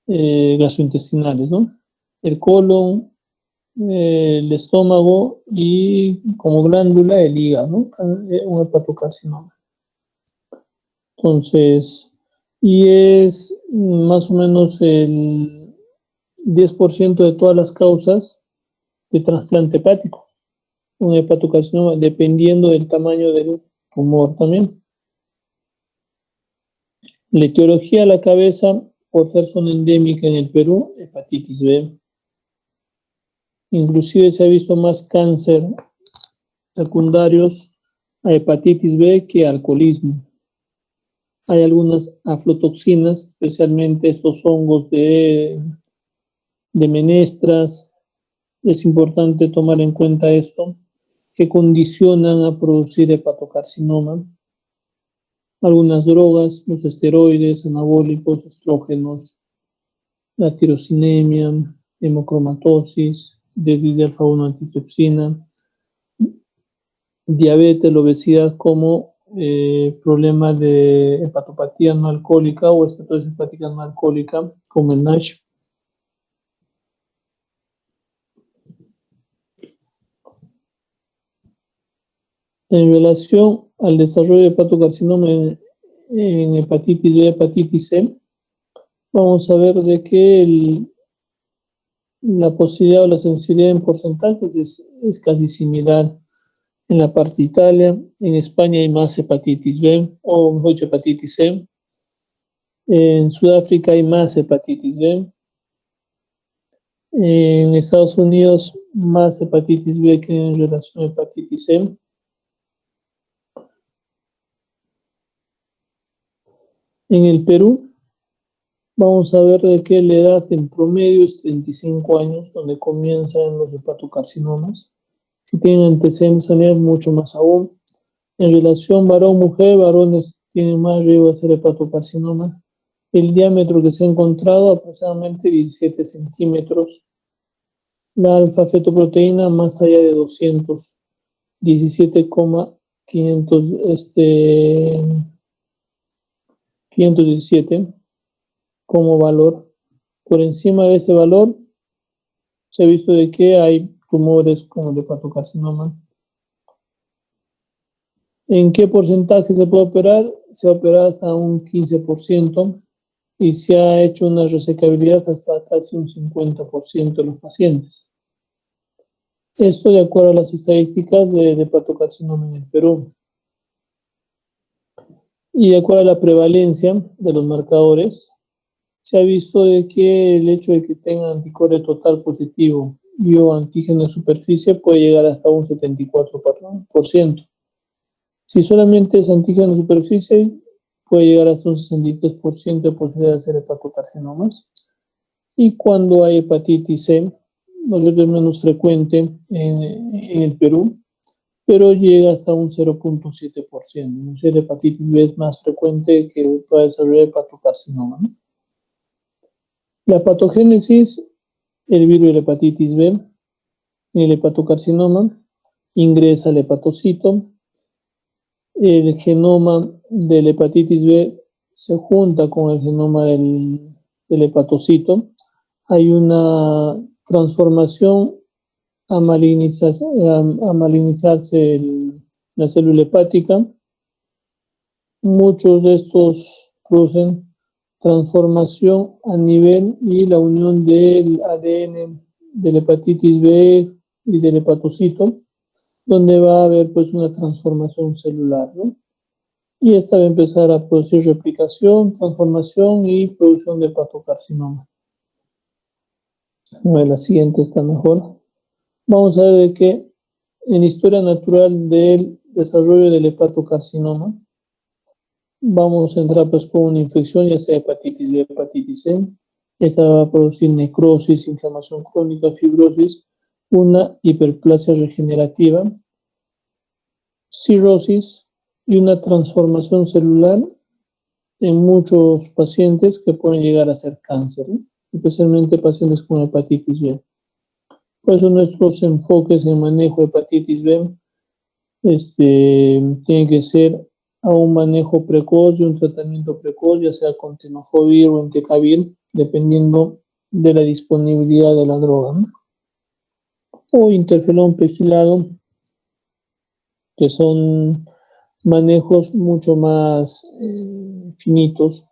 gastrointestinales, ¿no? El colon, el estómago y como glándula el hígado, ¿no? Un hepatocarcinoma. Entonces, y es más o menos el 10% de todas las causas de trasplante hepático, un hepatocarcinoma, dependiendo del tamaño del tumor también. La etiología de la cabeza, por ser zona endémica en el Perú, hepatitis B. Inclusive se ha visto más cáncer secundarios a hepatitis B que alcoholismo. Hay algunas aflotoxinas, especialmente estos hongos de menestras. Es importante tomar en cuenta esto, que condicionan a producir hepatocarcinoma. Algunas drogas, los esteroides, anabólicos, estrógenos, la tirosinemia, hemocromatosis, alfa-1 antitrypsina, diabetes, la obesidad como problema de hepatopatía no alcohólica o estatosis hepática no alcohólica, como el NASH. En relación al desarrollo de hepatocarcinoma en hepatitis B y hepatitis C, vamos a ver de que la posibilidad o la sensibilidad en porcentajes es casi similar. En la parte de Italia, en España hay más hepatitis B, o mejor dicho, hepatitis C. En Sudáfrica hay más hepatitis B. En Estados Unidos, más hepatitis B que en relación a hepatitis C. En el Perú, vamos a ver de que la edad en promedio es 35 años, donde comienzan los hepatocarcinomas. Si tienen antecedentes familiares, mucho más aún. En relación varón-mujer, varones tienen más riesgo de hacer hepatocarcinoma. El diámetro que se ha encontrado, aproximadamente 17 centímetros. La alfa-fetoproteína más allá de 200, 517 como valor. Por encima de ese valor, se ha visto de que hay tumores como el hepatocarcinoma. ¿En qué porcentaje se puede operar? Se ha operado hasta un 15% y se ha hecho una resecabilidad hasta casi un 50% de los pacientes. Esto de acuerdo a las estadísticas de hepatocarcinoma en el Perú. Y de acuerdo a la prevalencia de los marcadores, se ha visto de que el hecho de que tenga anticuerpo total positivo y o antígeno de superficie puede llegar hasta un 74%. Si solamente es antígeno de superficie, puede llegar hasta un 63% de posibilidad de hacer hepatocarcinomas. Y cuando hay hepatitis C, no es menos frecuente en el Perú, pero llega hasta un 0.7%. Es decir, hepatitis B es más frecuente que pueda desarrollar hepatocarcinoma, ¿no? La patogénesis, el virus de la hepatitis B, el hepatocarcinoma, ingresa al hepatocito. El genoma de la hepatitis B se junta con el genoma del hepatocito. Hay una transformación a malignizarse la célula hepática. Muchos de estos producen transformación a nivel y la unión del ADN de la hepatitis B y del hepatocito donde va a haber pues una transformación celular, ¿no? Y esta va a empezar a producir replicación, transformación y producción de hepatocarcinoma. Bueno, la siguiente está mejor. Vamos a ver de que en la historia natural del desarrollo del hepatocarcinoma, vamos a entrar pues con una infección, ya sea hepatitis B, hepatitis C. Esta va a producir necrosis, inflamación crónica, fibrosis, una hiperplasia regenerativa, cirrosis y una transformación celular en muchos pacientes que pueden llegar a ser cáncer, ¿no? Especialmente pacientes con hepatitis B. Por eso nuestros enfoques en manejo de hepatitis B tienen que ser a un manejo precoz y un tratamiento precoz, ya sea con tenofovir o entecavir, dependiendo de la disponibilidad de la droga, ¿no? O interferón pegilado, que son manejos mucho más finitos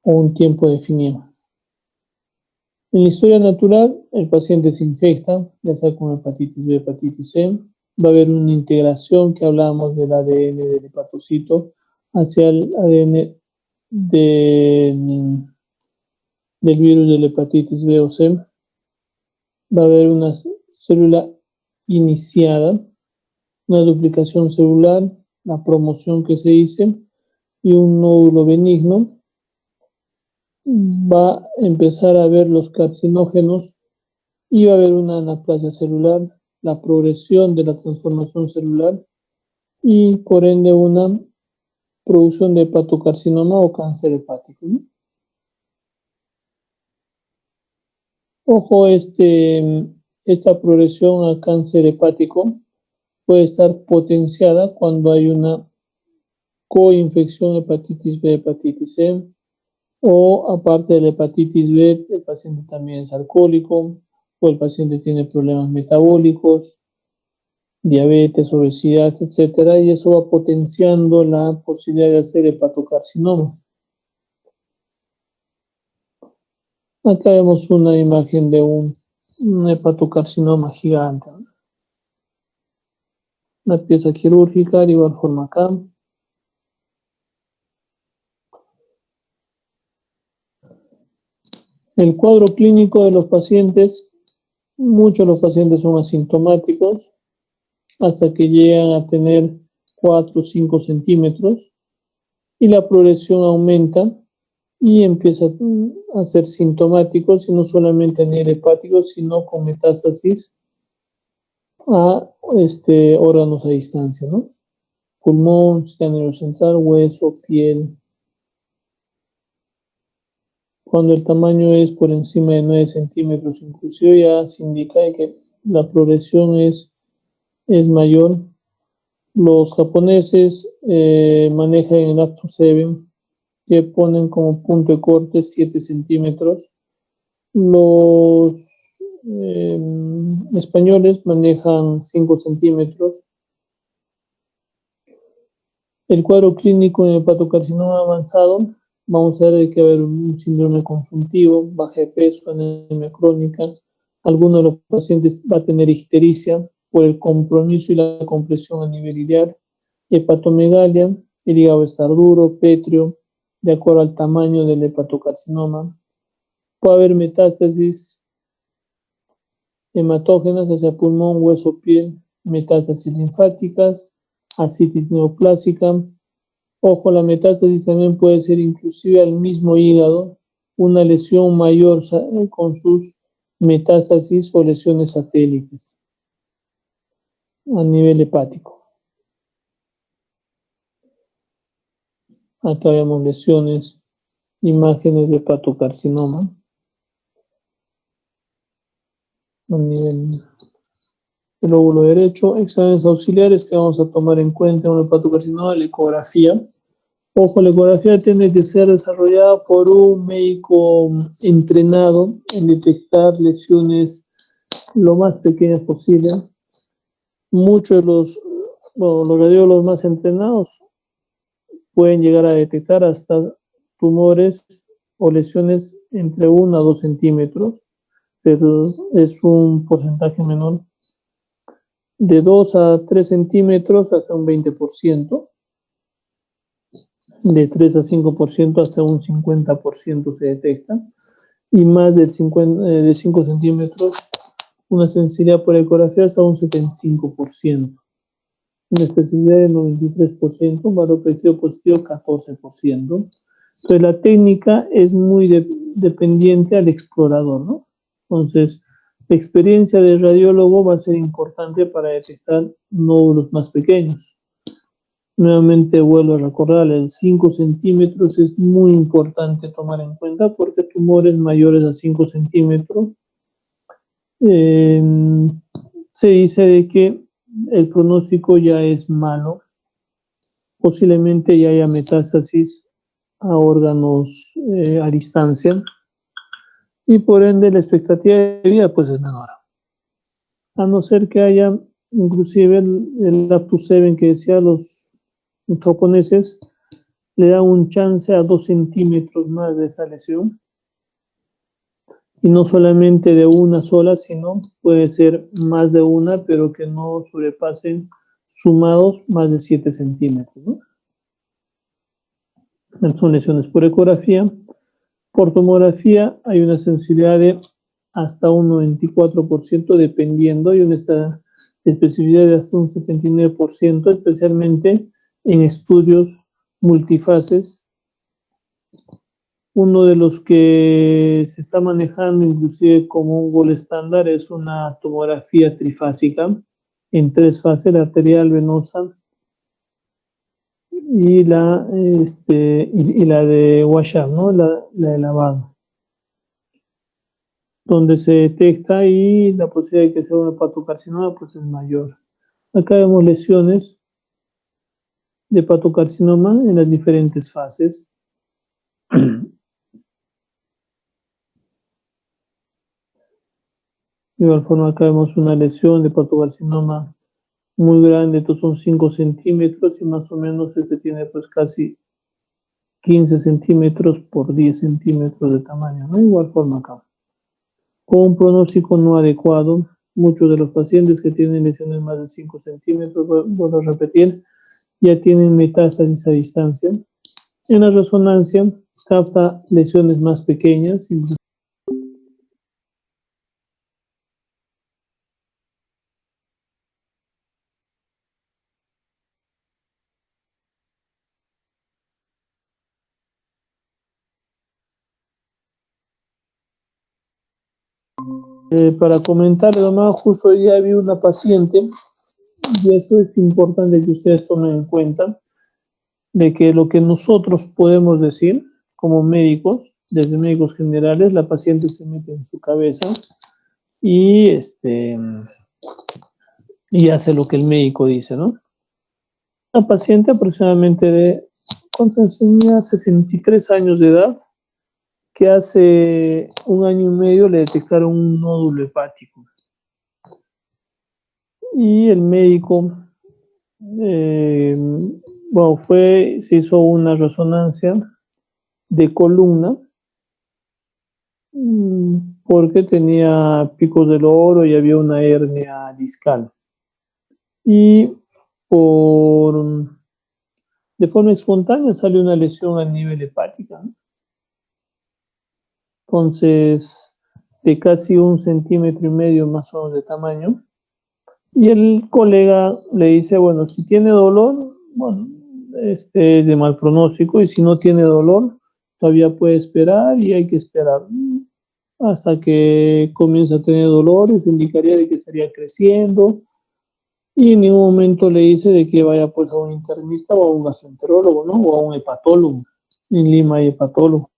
o un tiempo definido. En la historia natural, el paciente se infecta, ya sea con hepatitis B, hepatitis C. Va a haber una integración que hablábamos del ADN del hepatocito hacia el ADN del virus de la hepatitis B o C. Va a haber una célula iniciada, una duplicación celular, la promoción que se dice, y un nódulo benigno. Va a empezar a ver los carcinógenos y va a haber una anaplasia celular, la progresión de la transformación celular y por ende una producción de hepatocarcinoma o cáncer hepático, ¿no? Ojo, esta progresión a cáncer hepático puede estar potenciada cuando hay una coinfección hepatitis B, hepatitis C, o aparte de la hepatitis B, el paciente también es alcohólico, o el paciente tiene problemas metabólicos, diabetes, obesidad, etcétera, y eso va potenciando la posibilidad de hacer hepatocarcinoma. Acá vemos una imagen de un hepatocarcinoma gigante, ¿no? Una pieza quirúrgica, de igual forma acá. El cuadro clínico de los pacientes, muchos de los pacientes son asintomáticos hasta que llegan a tener 4 o 5 centímetros y la progresión aumenta y empieza a ser sintomáticos y no solamente a nivel hepático, sino con metástasis a órganos a distancia, ¿no? Pulmón, sistema nervioso central, hueso, piel. Cuando el tamaño es por encima de 9 centímetros, inclusive ya se indica que la progresión es mayor. Los japoneses manejan el Acto 7, que ponen como punto de corte 7 centímetros. Los españoles manejan 5 centímetros. El cuadro clínico en hepatocarcinoma avanzado, vamos a ver que va a haber un síndrome consultivo, baja de peso, anemia crónica. Algunos de los pacientes va a tener ictericia por el compromiso y la compresión a nivel ileal, hepatomegalia, el hígado estar duro, pétreo, de acuerdo al tamaño del hepatocarcinoma. Puede haber metástasis hematógenas hacia pulmón, hueso, piel, metástasis linfáticas, ascitis neoplásica. Ojo, la metástasis también puede ser inclusive al mismo hígado, una lesión mayor con sus metástasis o lesiones satélites a nivel hepático. Acá vemos lesiones, imágenes de hepatocarcinoma a nivel del lóbulo derecho, exámenes auxiliares que vamos a tomar en cuenta en un hepatocarcinoma, la ecografía. Ojo, la ecografía tiene que ser desarrollada por un médico entrenado en detectar lesiones lo más pequeñas posible. Muchos de los radiólogos más entrenados pueden llegar a detectar hasta tumores o lesiones entre 1 a 2 centímetros, pero es un porcentaje menor. de 2 a 3 centímetros hasta un 20%, de 3 a 5% hasta un 50% se detecta, y más de 5 centímetros, una sensibilidad por ecografía hasta un 75%, una especificidad de 93%, un valor predictivo positivo 14%. Entonces la técnica es muy dependiente al explorador, ¿no? Entonces, la experiencia del radiólogo va a ser importante para detectar nódulos más pequeños. Nuevamente vuelvo a recordar, el 5 centímetros es muy importante tomar en cuenta porque tumores mayores a 5 centímetros eh, se dice de que el pronóstico ya es malo, posiblemente ya haya metástasis a órganos a distancia y por ende la expectativa de vida pues es menor. A no ser que haya, inclusive el Aptu7 que decía los japoneses, le da un chance a 2 centímetros más de esa lesión. Y no solamente de una sola, sino puede ser más de una, pero que no sobrepasen sumados más de 7 centímetros, ¿no? Son lesiones por ecografía. Por tomografía hay una sensibilidad de hasta un 94% dependiendo y una especificidad de hasta un 79%, especialmente en estudios multifases. Uno de los que se está manejando inclusive como un gol estándar es una tomografía trifásica en 3 fases, la arterial, venosa y la de washout, ¿no? La de lavado, donde se detecta y la posibilidad de que sea un hepatocarcinoma pues es mayor. Acá vemos lesiones de hepatocarcinoma en las diferentes fases. De igual forma acá vemos una lesión de hepatocarcinoma muy grande, estos son 5 centímetros y más o menos este tiene pues casi 15 centímetros por 10 centímetros de tamaño, ¿no? Igual forma acá. Con un pronóstico no adecuado, muchos de los pacientes que tienen lesiones más de 5 centímetros, vuelvo a repetir, ya tienen metástasis a distancia. En la resonancia capta lesiones más pequeñas. Para comentar, nomás, justo hoy día vi una paciente, y eso es importante que ustedes tomen en cuenta, de que lo que nosotros podemos decir como médicos, desde médicos generales, la paciente se mete en su cabeza y, y hace lo que el médico dice, ¿no? Una paciente aproximadamente de, ¿cuánto tenía? 63 años de edad, que hace un año y medio le detectaron un nódulo hepático. Y el médico, bueno, se hizo una resonancia de columna porque tenía picos del oro y había una hernia discal. Y de forma espontánea salió una lesión a nivel hepática, ¿no? Entonces, de casi 1,5 centímetros más o menos de tamaño. Y el colega le dice, bueno, si tiene dolor, bueno, es de mal pronóstico, y si no tiene dolor, todavía puede esperar y hay que esperar hasta que comience a tener dolor, y se indicaría de que estaría creciendo, y en ningún momento le dice de que vaya pues a un internista o a un gastroenterólogo, ¿no? O a un hepatólogo. En Lima hay hepatólogo.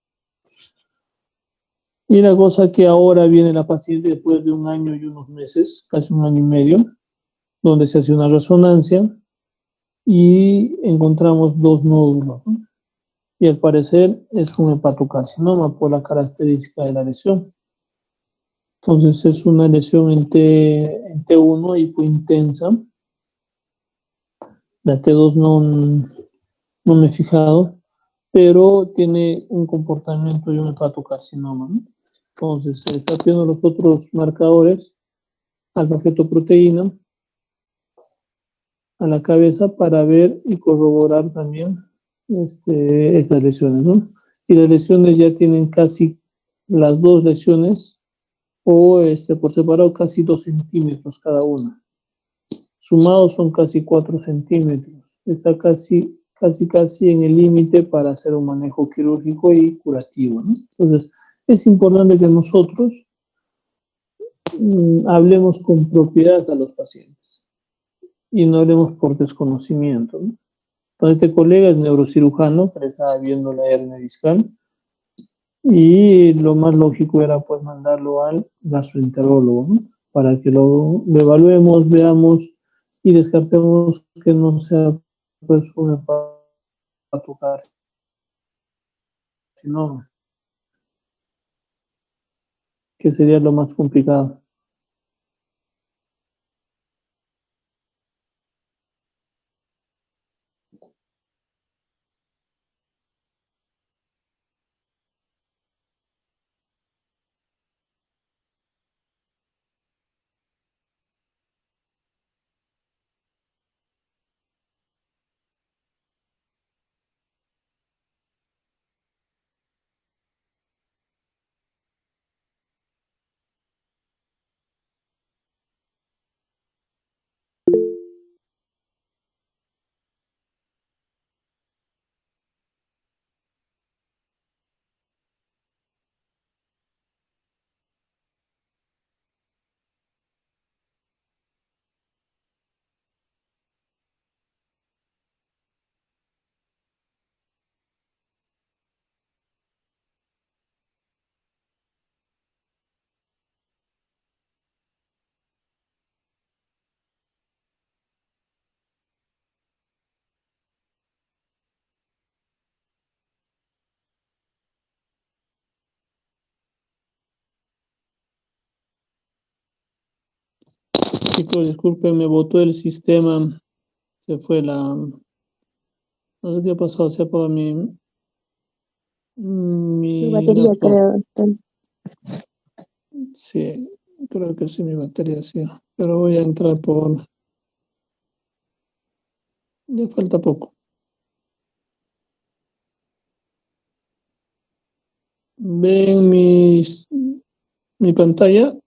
Y la cosa que ahora viene la paciente después de un año y unos meses, casi un año y medio, donde se hace una resonancia y encontramos 2 nódulos, ¿no? Y al parecer es un hepatocarcinoma por la característica de la lesión. Entonces es una lesión en T1 hipointensa. La T2 no me he fijado, pero tiene un comportamiento de un hepatocarcinoma, ¿no? Entonces se está viendo los otros marcadores, alfa-fetoproteína, a la cabeza para ver y corroborar también estas lesiones, ¿no? Y las lesiones ya tienen casi las dos lesiones o por separado casi 2 centímetros cada una. Sumados son casi 4 centímetros. Está casi en el límite para hacer un manejo quirúrgico y curativo, ¿no? Entonces, es importante que nosotros hablemos con propiedad a los pacientes y no hablemos por desconocimiento, ¿no? Entonces, este colega es neurocirujano que le estaba viendo la hernia discal y lo más lógico era pues mandarlo al gastroenterólogo, ¿no? Para que lo evaluemos, veamos y descartemos que no sea pues un hepatocarcinoma, que sería lo más complicado. Chicos, disculpen, me botó el sistema, se fue no sé qué ha pasado, se apagó Su mi batería, laptop. creo, doctor. Sí, creo que sí, mi batería sí. Pero voy a entrar ya falta poco. ¿Ven mi pantalla?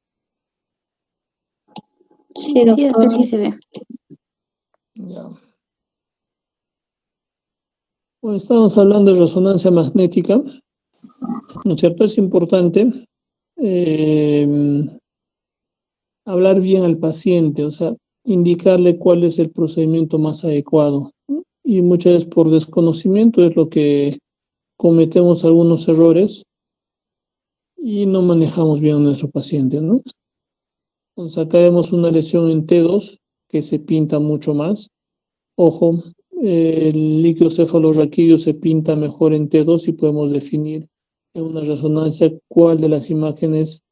Sí, doctor, sí se ve. Ya. Bueno, estamos hablando de resonancia magnética, ¿no es cierto? Es importante hablar bien al paciente, o sea, indicarle cuál es el procedimiento más adecuado, ¿no? Y muchas veces por desconocimiento es lo que cometemos algunos errores y no manejamos bien a nuestro paciente, ¿no? Entonces acá vemos una lesión en T2 que se pinta mucho más. Ojo, el líquido cefalorraquídeo se pinta mejor en T2 y podemos definir en una resonancia cuál de las imágenes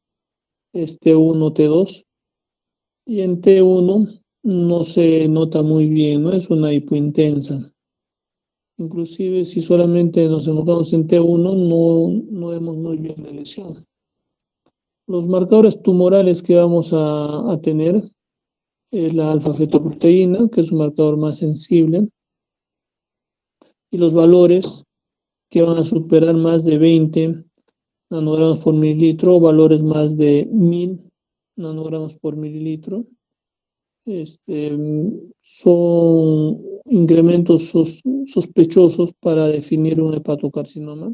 es T1 T2. Y en T1 no se nota muy bien, ¿no? Es una hipointensa. Inclusive si solamente nos enfocamos en T1 no vemos muy bien la lesión. Los marcadores tumorales que vamos a tener es la alfa-fetoproteína, que es un marcador más sensible, y los valores que van a superar más de 20 nanogramos por mililitro, o valores más de 1000 nanogramos por mililitro, son incrementos sospechosos para definir un hepatocarcinoma.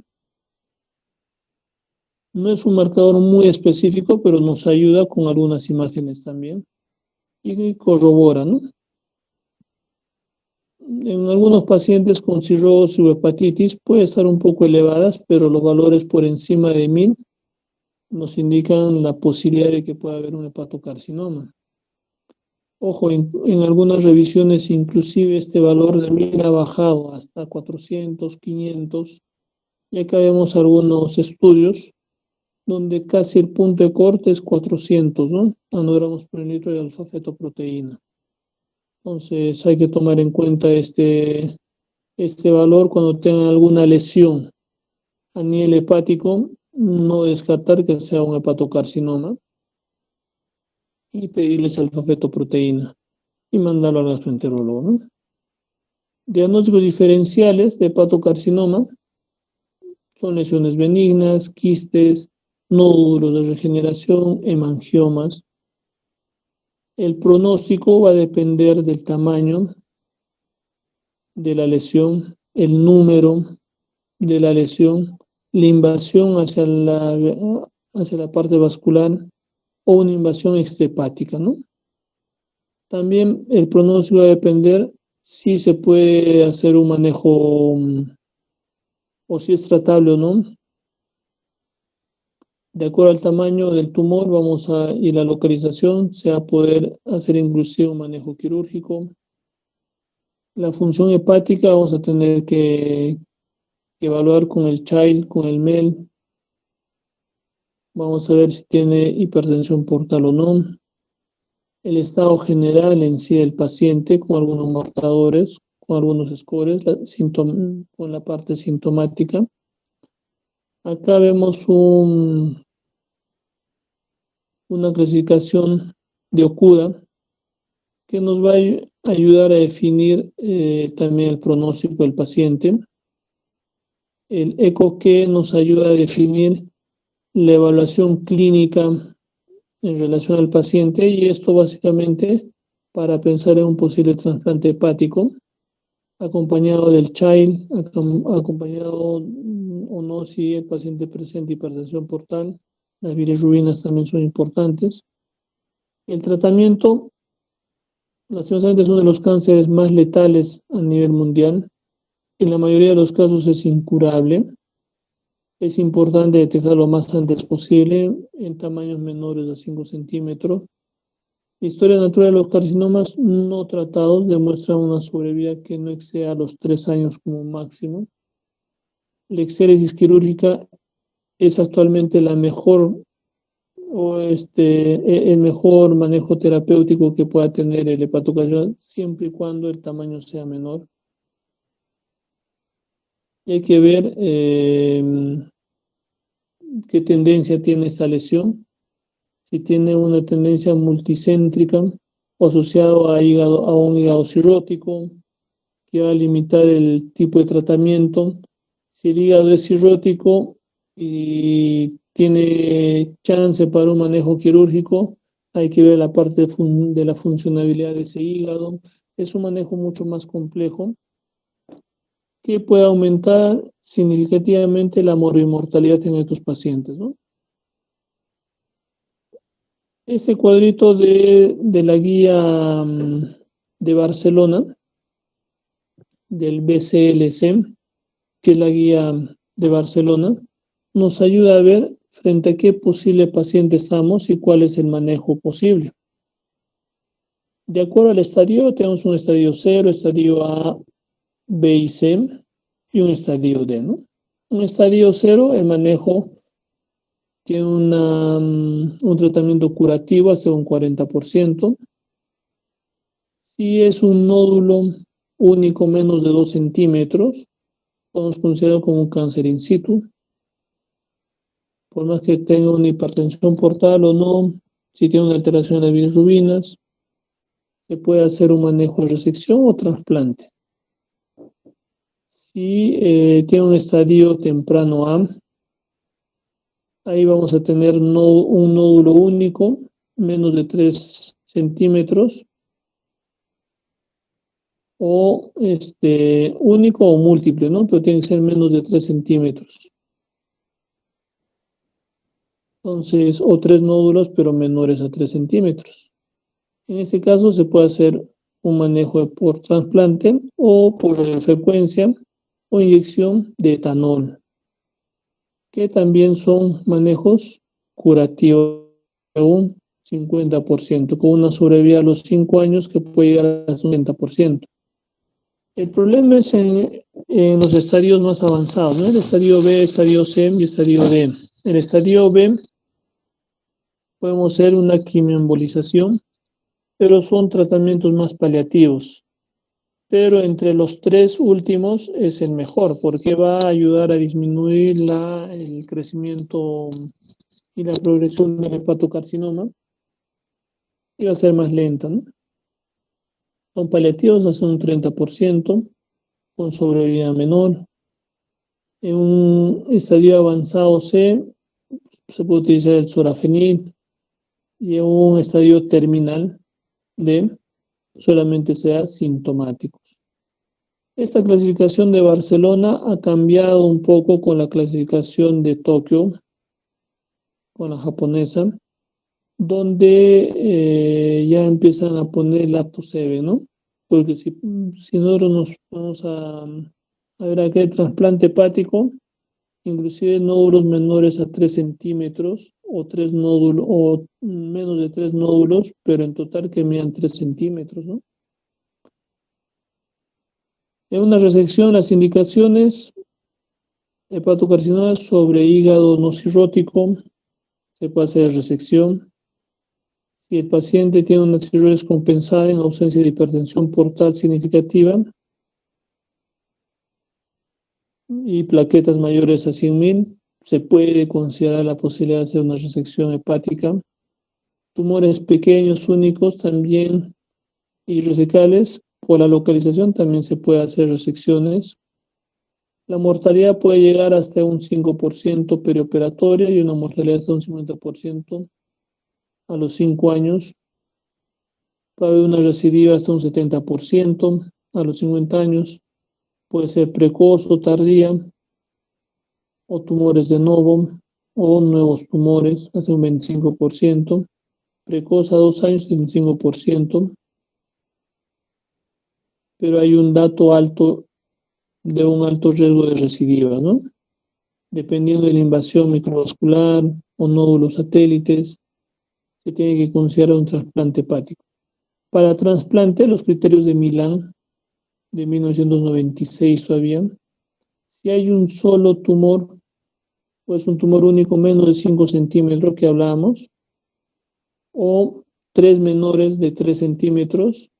No es un marcador muy específico, pero nos ayuda con algunas imágenes también y corrobora, ¿no? En algunos pacientes con cirrosis o hepatitis puede estar un poco elevadas, pero los valores por encima de 1000 nos indican la posibilidad de que pueda haber un hepatocarcinoma. Ojo, en algunas revisiones inclusive este valor de 1000 ha bajado hasta 400, 500. Y acá vemos algunos estudios donde casi el punto de corte es 400, ¿no? Nanogramos por litro de alfa-fetoproteína. Entonces hay que tomar en cuenta este valor cuando tengan alguna lesión a nivel hepático, no descartar que sea un hepatocarcinoma y pedirles alfa-fetoproteína. y mandarlo al gastroenterólogo, ¿no? Diagnósticos diferenciales de hepatocarcinoma son lesiones benignas, quistes, nódulos de regeneración, hemangiomas. El pronóstico va a depender del tamaño de la lesión, el número de la lesión, la invasión hacia la parte vascular o una invasión extrahepática, ¿no? También el pronóstico va a depender si se puede hacer un manejo o si es tratable o no. De acuerdo al tamaño del tumor y la localización, se va a poder hacer inclusive un manejo quirúrgico. La función hepática vamos a tener que evaluar con el Child, con el MEL. Vamos a ver si tiene hipertensión portal o no. El estado general en sí del paciente con algunos marcadores, con algunos scores, con la parte sintomática. Acá vemos una clasificación de Okuda que nos va a ayudar a definir también el pronóstico del paciente. El ECO que nos ayuda a definir la evaluación clínica en relación al paciente, y esto básicamente para pensar en un posible trasplante hepático, acompañado del Child, acompañado o no si el paciente presenta hipertensión portal. Las bilirrubinas también son importantes. El tratamiento, lastimosamente, es uno de los cánceres más letales a nivel mundial. En la mayoría de los casos es incurable. Es importante detectarlo lo más antes posible en tamaños menores a 5 centímetros. La historia natural de los carcinomas no tratados demuestra una sobrevida que no exceda los 3 años como máximo. La exéresis quirúrgica es actualmente el mejor manejo terapéutico que pueda tener el hepatocarcinoma, siempre y cuando el tamaño sea menor. Y hay que ver qué tendencia tiene esta lesión, si tiene una tendencia multicéntrica o asociado a un hígado cirrótico, que va a limitar el tipo de tratamiento. Si el hígado es cirrótico y tiene chance para un manejo quirúrgico, hay que ver la parte de la funcionabilidad de ese hígado. Es un manejo mucho más complejo que puede aumentar significativamente la morbimortalidad en estos pacientes, ¿no? Este cuadrito de la guía de Barcelona, del BCLC, que es la guía de Barcelona, nos ayuda a ver frente a qué posible paciente estamos y cuál es el manejo posible. De acuerdo al estadio, tenemos un estadio 0, estadio A, B y C, y un estadio D, ¿no? Un estadio 0, el manejo tiene un tratamiento curativo hasta un 40%. Si es un nódulo único menos de 2 centímetros, podemos considerarlo como un cáncer in situ. Por más que tenga una hipertensión portal o no, si tiene una alteración de las bilirrubinas, se puede hacer un manejo de resección o trasplante. Si tiene un estadio temprano A, ahí vamos a tener un nódulo único, menos de 3 centímetros, o único o múltiple, ¿no? Pero tiene que ser menos de 3 centímetros. Entonces, o 3 nódulos, pero menores a 3 centímetros. En este caso se puede hacer un manejo por trasplante o por radiofrecuencia o inyección de etanol, que también son manejos curativos de un 50%, con una sobrevida a los 5 años que puede llegar a un 60%. El problema es en los estadios más avanzados, ¿no? El estadio B, estadio C y estadio D. En el estadio B podemos hacer una quimioembolización, pero son tratamientos más paliativos. Pero entre los 3 últimos es el mejor, porque va a ayudar a disminuir el crecimiento y la progresión del hepatocarcinoma y va a ser más lenta, ¿no? Con paliativos hasta un 30%, con sobrevida menor. En un estadio avanzado C se puede utilizar el sorafenib, y en un estadio terminal D solamente sea sintomáticos. Esta clasificación de Barcelona ha cambiado un poco con la clasificación de Tokio, con la japonesa, donde ya empiezan a poner la TUSEBE, ¿no? Porque si nosotros nos vamos a ver acá el trasplante hepático, inclusive nódulos menores a 3 centímetros o 3 nódulos o menos de 3 nódulos, pero en total que midan 3 centímetros, ¿no? En una resección, las indicaciones: hepatocarcinoma sobre hígado no cirrótico, se puede hacer resección. Si el paciente tiene una cirrosis compensada en ausencia de hipertensión portal significativa y plaquetas mayores a 100.000, se puede considerar la posibilidad de hacer una resección hepática. Tumores pequeños, únicos también y resecales, por la localización también se puede hacer resecciones. La mortalidad puede llegar hasta un 5% perioperatoria y una mortalidad hasta un 50% a los 5 años. Puede haber una recidiva hasta un 70% a los 50 años. Puede ser precoz o tardía, o tumores de novo, o nuevos tumores, hasta un 25%. Precoz a 2 años, 25%. Pero hay un dato alto de un alto riesgo de recidiva, ¿no? Dependiendo de la invasión microvascular o nódulos satélites, se tiene que considerar un trasplante hepático. Para trasplante, los criterios de Milán, de 1996 todavía, si hay un solo tumor, pues un tumor único menos de 5 centímetros que hablábamos, o 3 menores de 3 centímetros,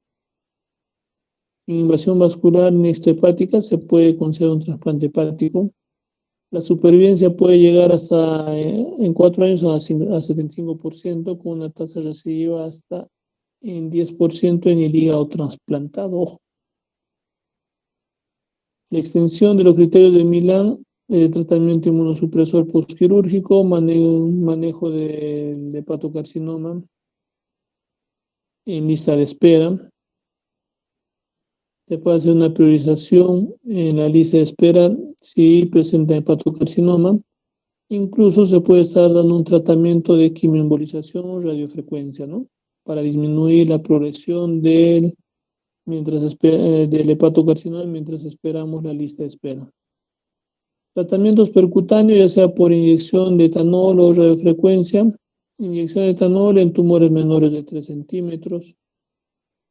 sin invasión vascular ni extrahepática, se puede considerar un trasplante hepático. La supervivencia puede llegar hasta en 4 años a 75%, con una tasa recidiva hasta en 10% en el hígado trasplantado. Ojo. La extensión de los criterios de Milán, tratamiento inmunosupresor postquirúrgico, manejo del hepatocarcinoma en lista de espera. Se puede hacer una priorización en la lista de espera si presenta hepatocarcinoma. Incluso se puede estar dando un tratamiento de quimioembolización o radiofrecuencia, ¿no? Para disminuir la progresión del hepatocarcinoma mientras esperamos la lista de espera. Tratamientos percutáneos, ya sea por inyección de etanol o radiofrecuencia. Inyección de etanol en tumores menores de 3 centímetros.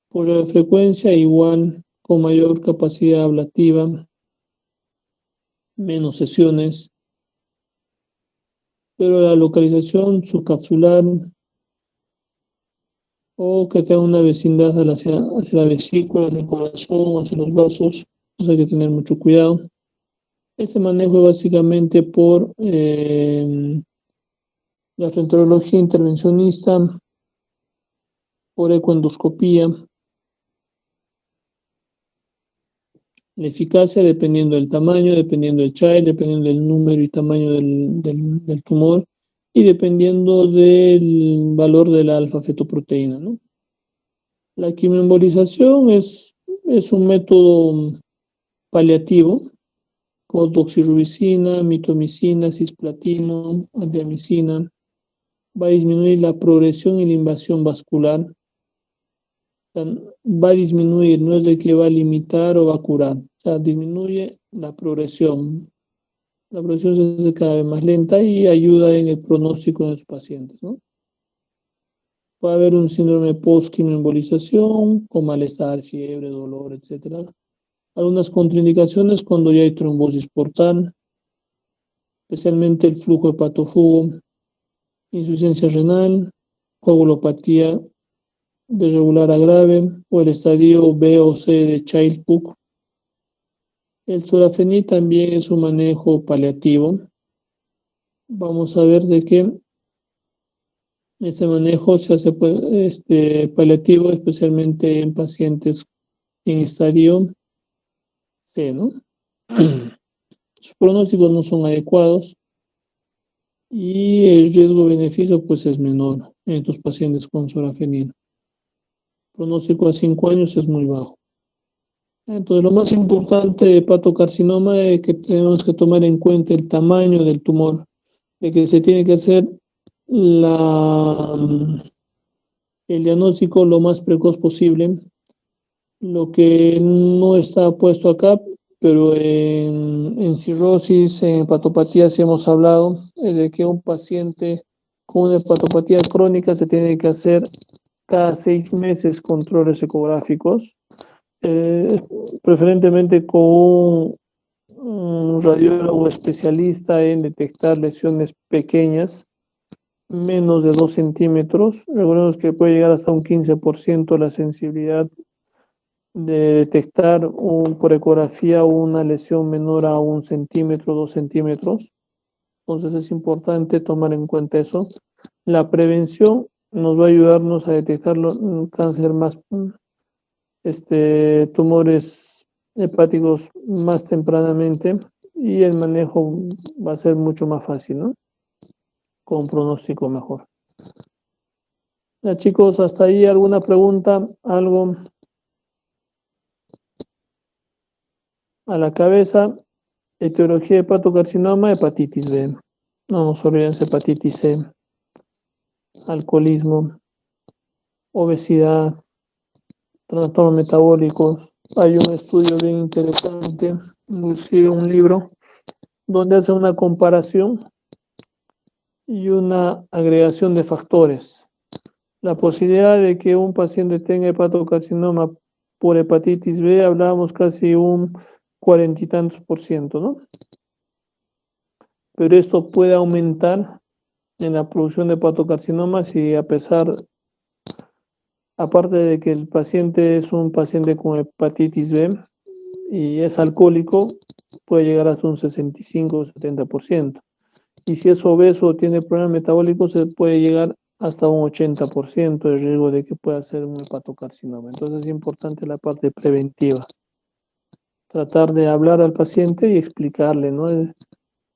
Por radiofrecuencia, igual, con mayor capacidad ablativa, menos sesiones, pero la localización subcapsular o que tenga una vecindad hacia la vesícula, hacia el corazón, hacia los vasos, entonces hay que tener mucho cuidado. Este manejo es básicamente por gastroenterología intervencionista, por ecoendoscopía. La eficacia dependiendo del tamaño, dependiendo del child, dependiendo del número y tamaño del tumor y dependiendo del valor de la alfa-fetoproteína, ¿no? La quimioembolización es un método paliativo con doxirubicina, mitomicina, cisplatino, antiamicina. Va a disminuir la progresión y la invasión vascular. Va a disminuir, no es de que va a limitar o va a curar. O sea, disminuye la progresión. La progresión se hace cada vez más lenta y ayuda en el pronóstico de los pacientes, ¿no? Puede haber un síndrome post-quimioembolización con malestar, fiebre, dolor, etc. Algunas contraindicaciones cuando ya hay trombosis portal, especialmente el flujo hepatofugo, insuficiencia renal, coagulopatía de regular a grave o el estadio B o C de Child-Pugh. El sorafenib también es un manejo paliativo. Vamos a ver de qué este manejo se hace paliativo, especialmente en pacientes en estadio C, ¿no? Sus pronósticos no son adecuados y el riesgo-beneficio pues es menor en estos pacientes con sorafenib. Pronóstico a 5 años es muy bajo. Entonces, lo más importante de hepatocarcinoma es que tenemos que tomar en cuenta el tamaño del tumor, de que se tiene que hacer el diagnóstico lo más precoz posible. Lo que no está puesto acá, pero en cirrosis, en hepatopatía sí hemos hablado, es de que un paciente con una hepatopatía crónica se tiene que hacer cada 6 meses controles ecográficos, eh, preferentemente con un radiólogo especialista en detectar lesiones pequeñas, menos de 2 centímetros. Recordemos que puede llegar hasta un 15% la sensibilidad de detectar por ecografía una lesión menor a 1 centímetro, 2 centímetros. Entonces es importante tomar en cuenta eso. La prevención nos va a ayudarnos a detectar cáncer más, tumores hepáticos más tempranamente y el manejo va a ser mucho más fácil, ¿no? Con pronóstico mejor. Ya, chicos, hasta ahí alguna pregunta, algo a la cabeza. Etiología de hepatocarcinoma, hepatitis B. No nos olvidemos hepatitis C, alcoholismo, obesidad, trastornos metabólicos. Hay un estudio bien interesante, inclusive un libro, donde hace una comparación y una agregación de factores. La posibilidad de que un paciente tenga hepatocarcinoma por hepatitis B, hablábamos casi un 40 y tantos por ciento, ¿no? Pero esto puede aumentar en la producción de hepatocarcinoma si aparte de que el paciente es un paciente con hepatitis B y es alcohólico, puede llegar hasta un 65 o 70%. Y si es obeso o tiene problemas metabólicos, se puede llegar hasta un 80% de riesgo de que pueda ser un hepatocarcinoma. Entonces es importante la parte preventiva. Tratar de hablar al paciente y explicarle, ¿no?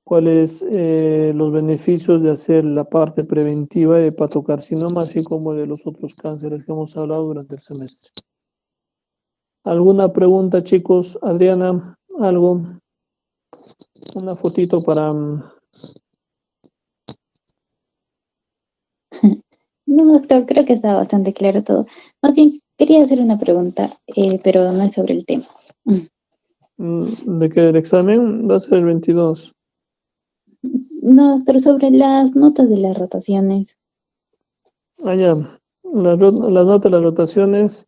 Cuáles los beneficios de hacer la parte preventiva de hepatocarcinoma, así como de los otros cánceres que hemos hablado durante el semestre. ¿Alguna pregunta, chicos? Adriana, algo, una fotito para... No, doctor, creo que está bastante claro todo. Más bien, quería hacer una pregunta, pero no es sobre el tema. ¿De qué el examen va a ser el 22? No, doctor, sobre las notas de las rotaciones. Ah, ya. Las notas de las rotaciones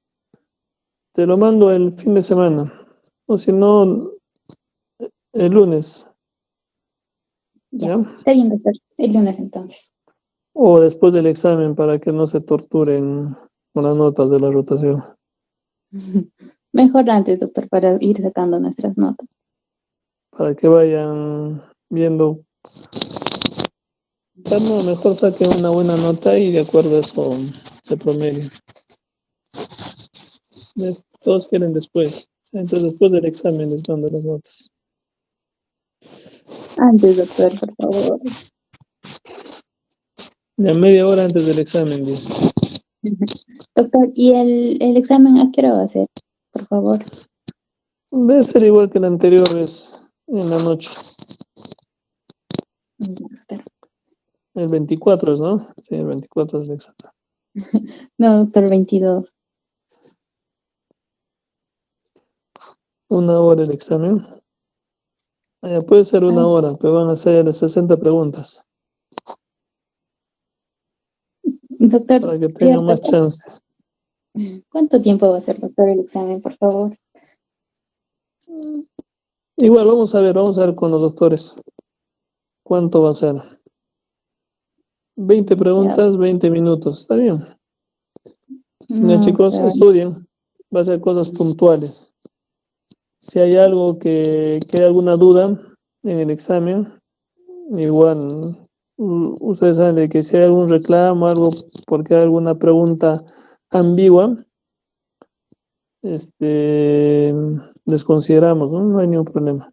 te lo mando el fin de semana. O si no, el lunes. Ya, ¿Ya? está bien, doctor. El lunes entonces. O después del examen para que no se torturen con las notas de la rotación. Mejor antes, doctor, para ir sacando nuestras notas. Para que vayan viendo. No, mejor saquen una buena nota y de acuerdo a eso se promedia. Todos quieren después. Entonces después del examen les mando las notas. Antes, doctor, por favor. Ya media hora antes del examen, dice. Doctor, ¿y el examen a qué hora va a ser? Por favor. Debe ser igual que el anterior vez, en la noche. Ya, doctor. El 24 es, ¿no? Sí, el 24 es el examen. No, doctor, 22. 1 hora el examen. Puede ser 1 hora, pero van a ser 60 preguntas Doctor, para que tengan cierto. más chance. ¿Cuánto tiempo va a ser, doctor, el examen, por favor? Igual, vamos a ver con los doctores cuánto va a ser. 20 Ya, preguntas, 20 minutos. ¿Está bien? Ya, no, chicos, doctor. estudien. Va a ser cosas puntuales. Si hay algo que quede alguna duda en el examen, igual ustedes saben de que si hay algún reclamo, algo, porque hay alguna pregunta ambigua, desconsideramos, ¿no? No hay ningún problema.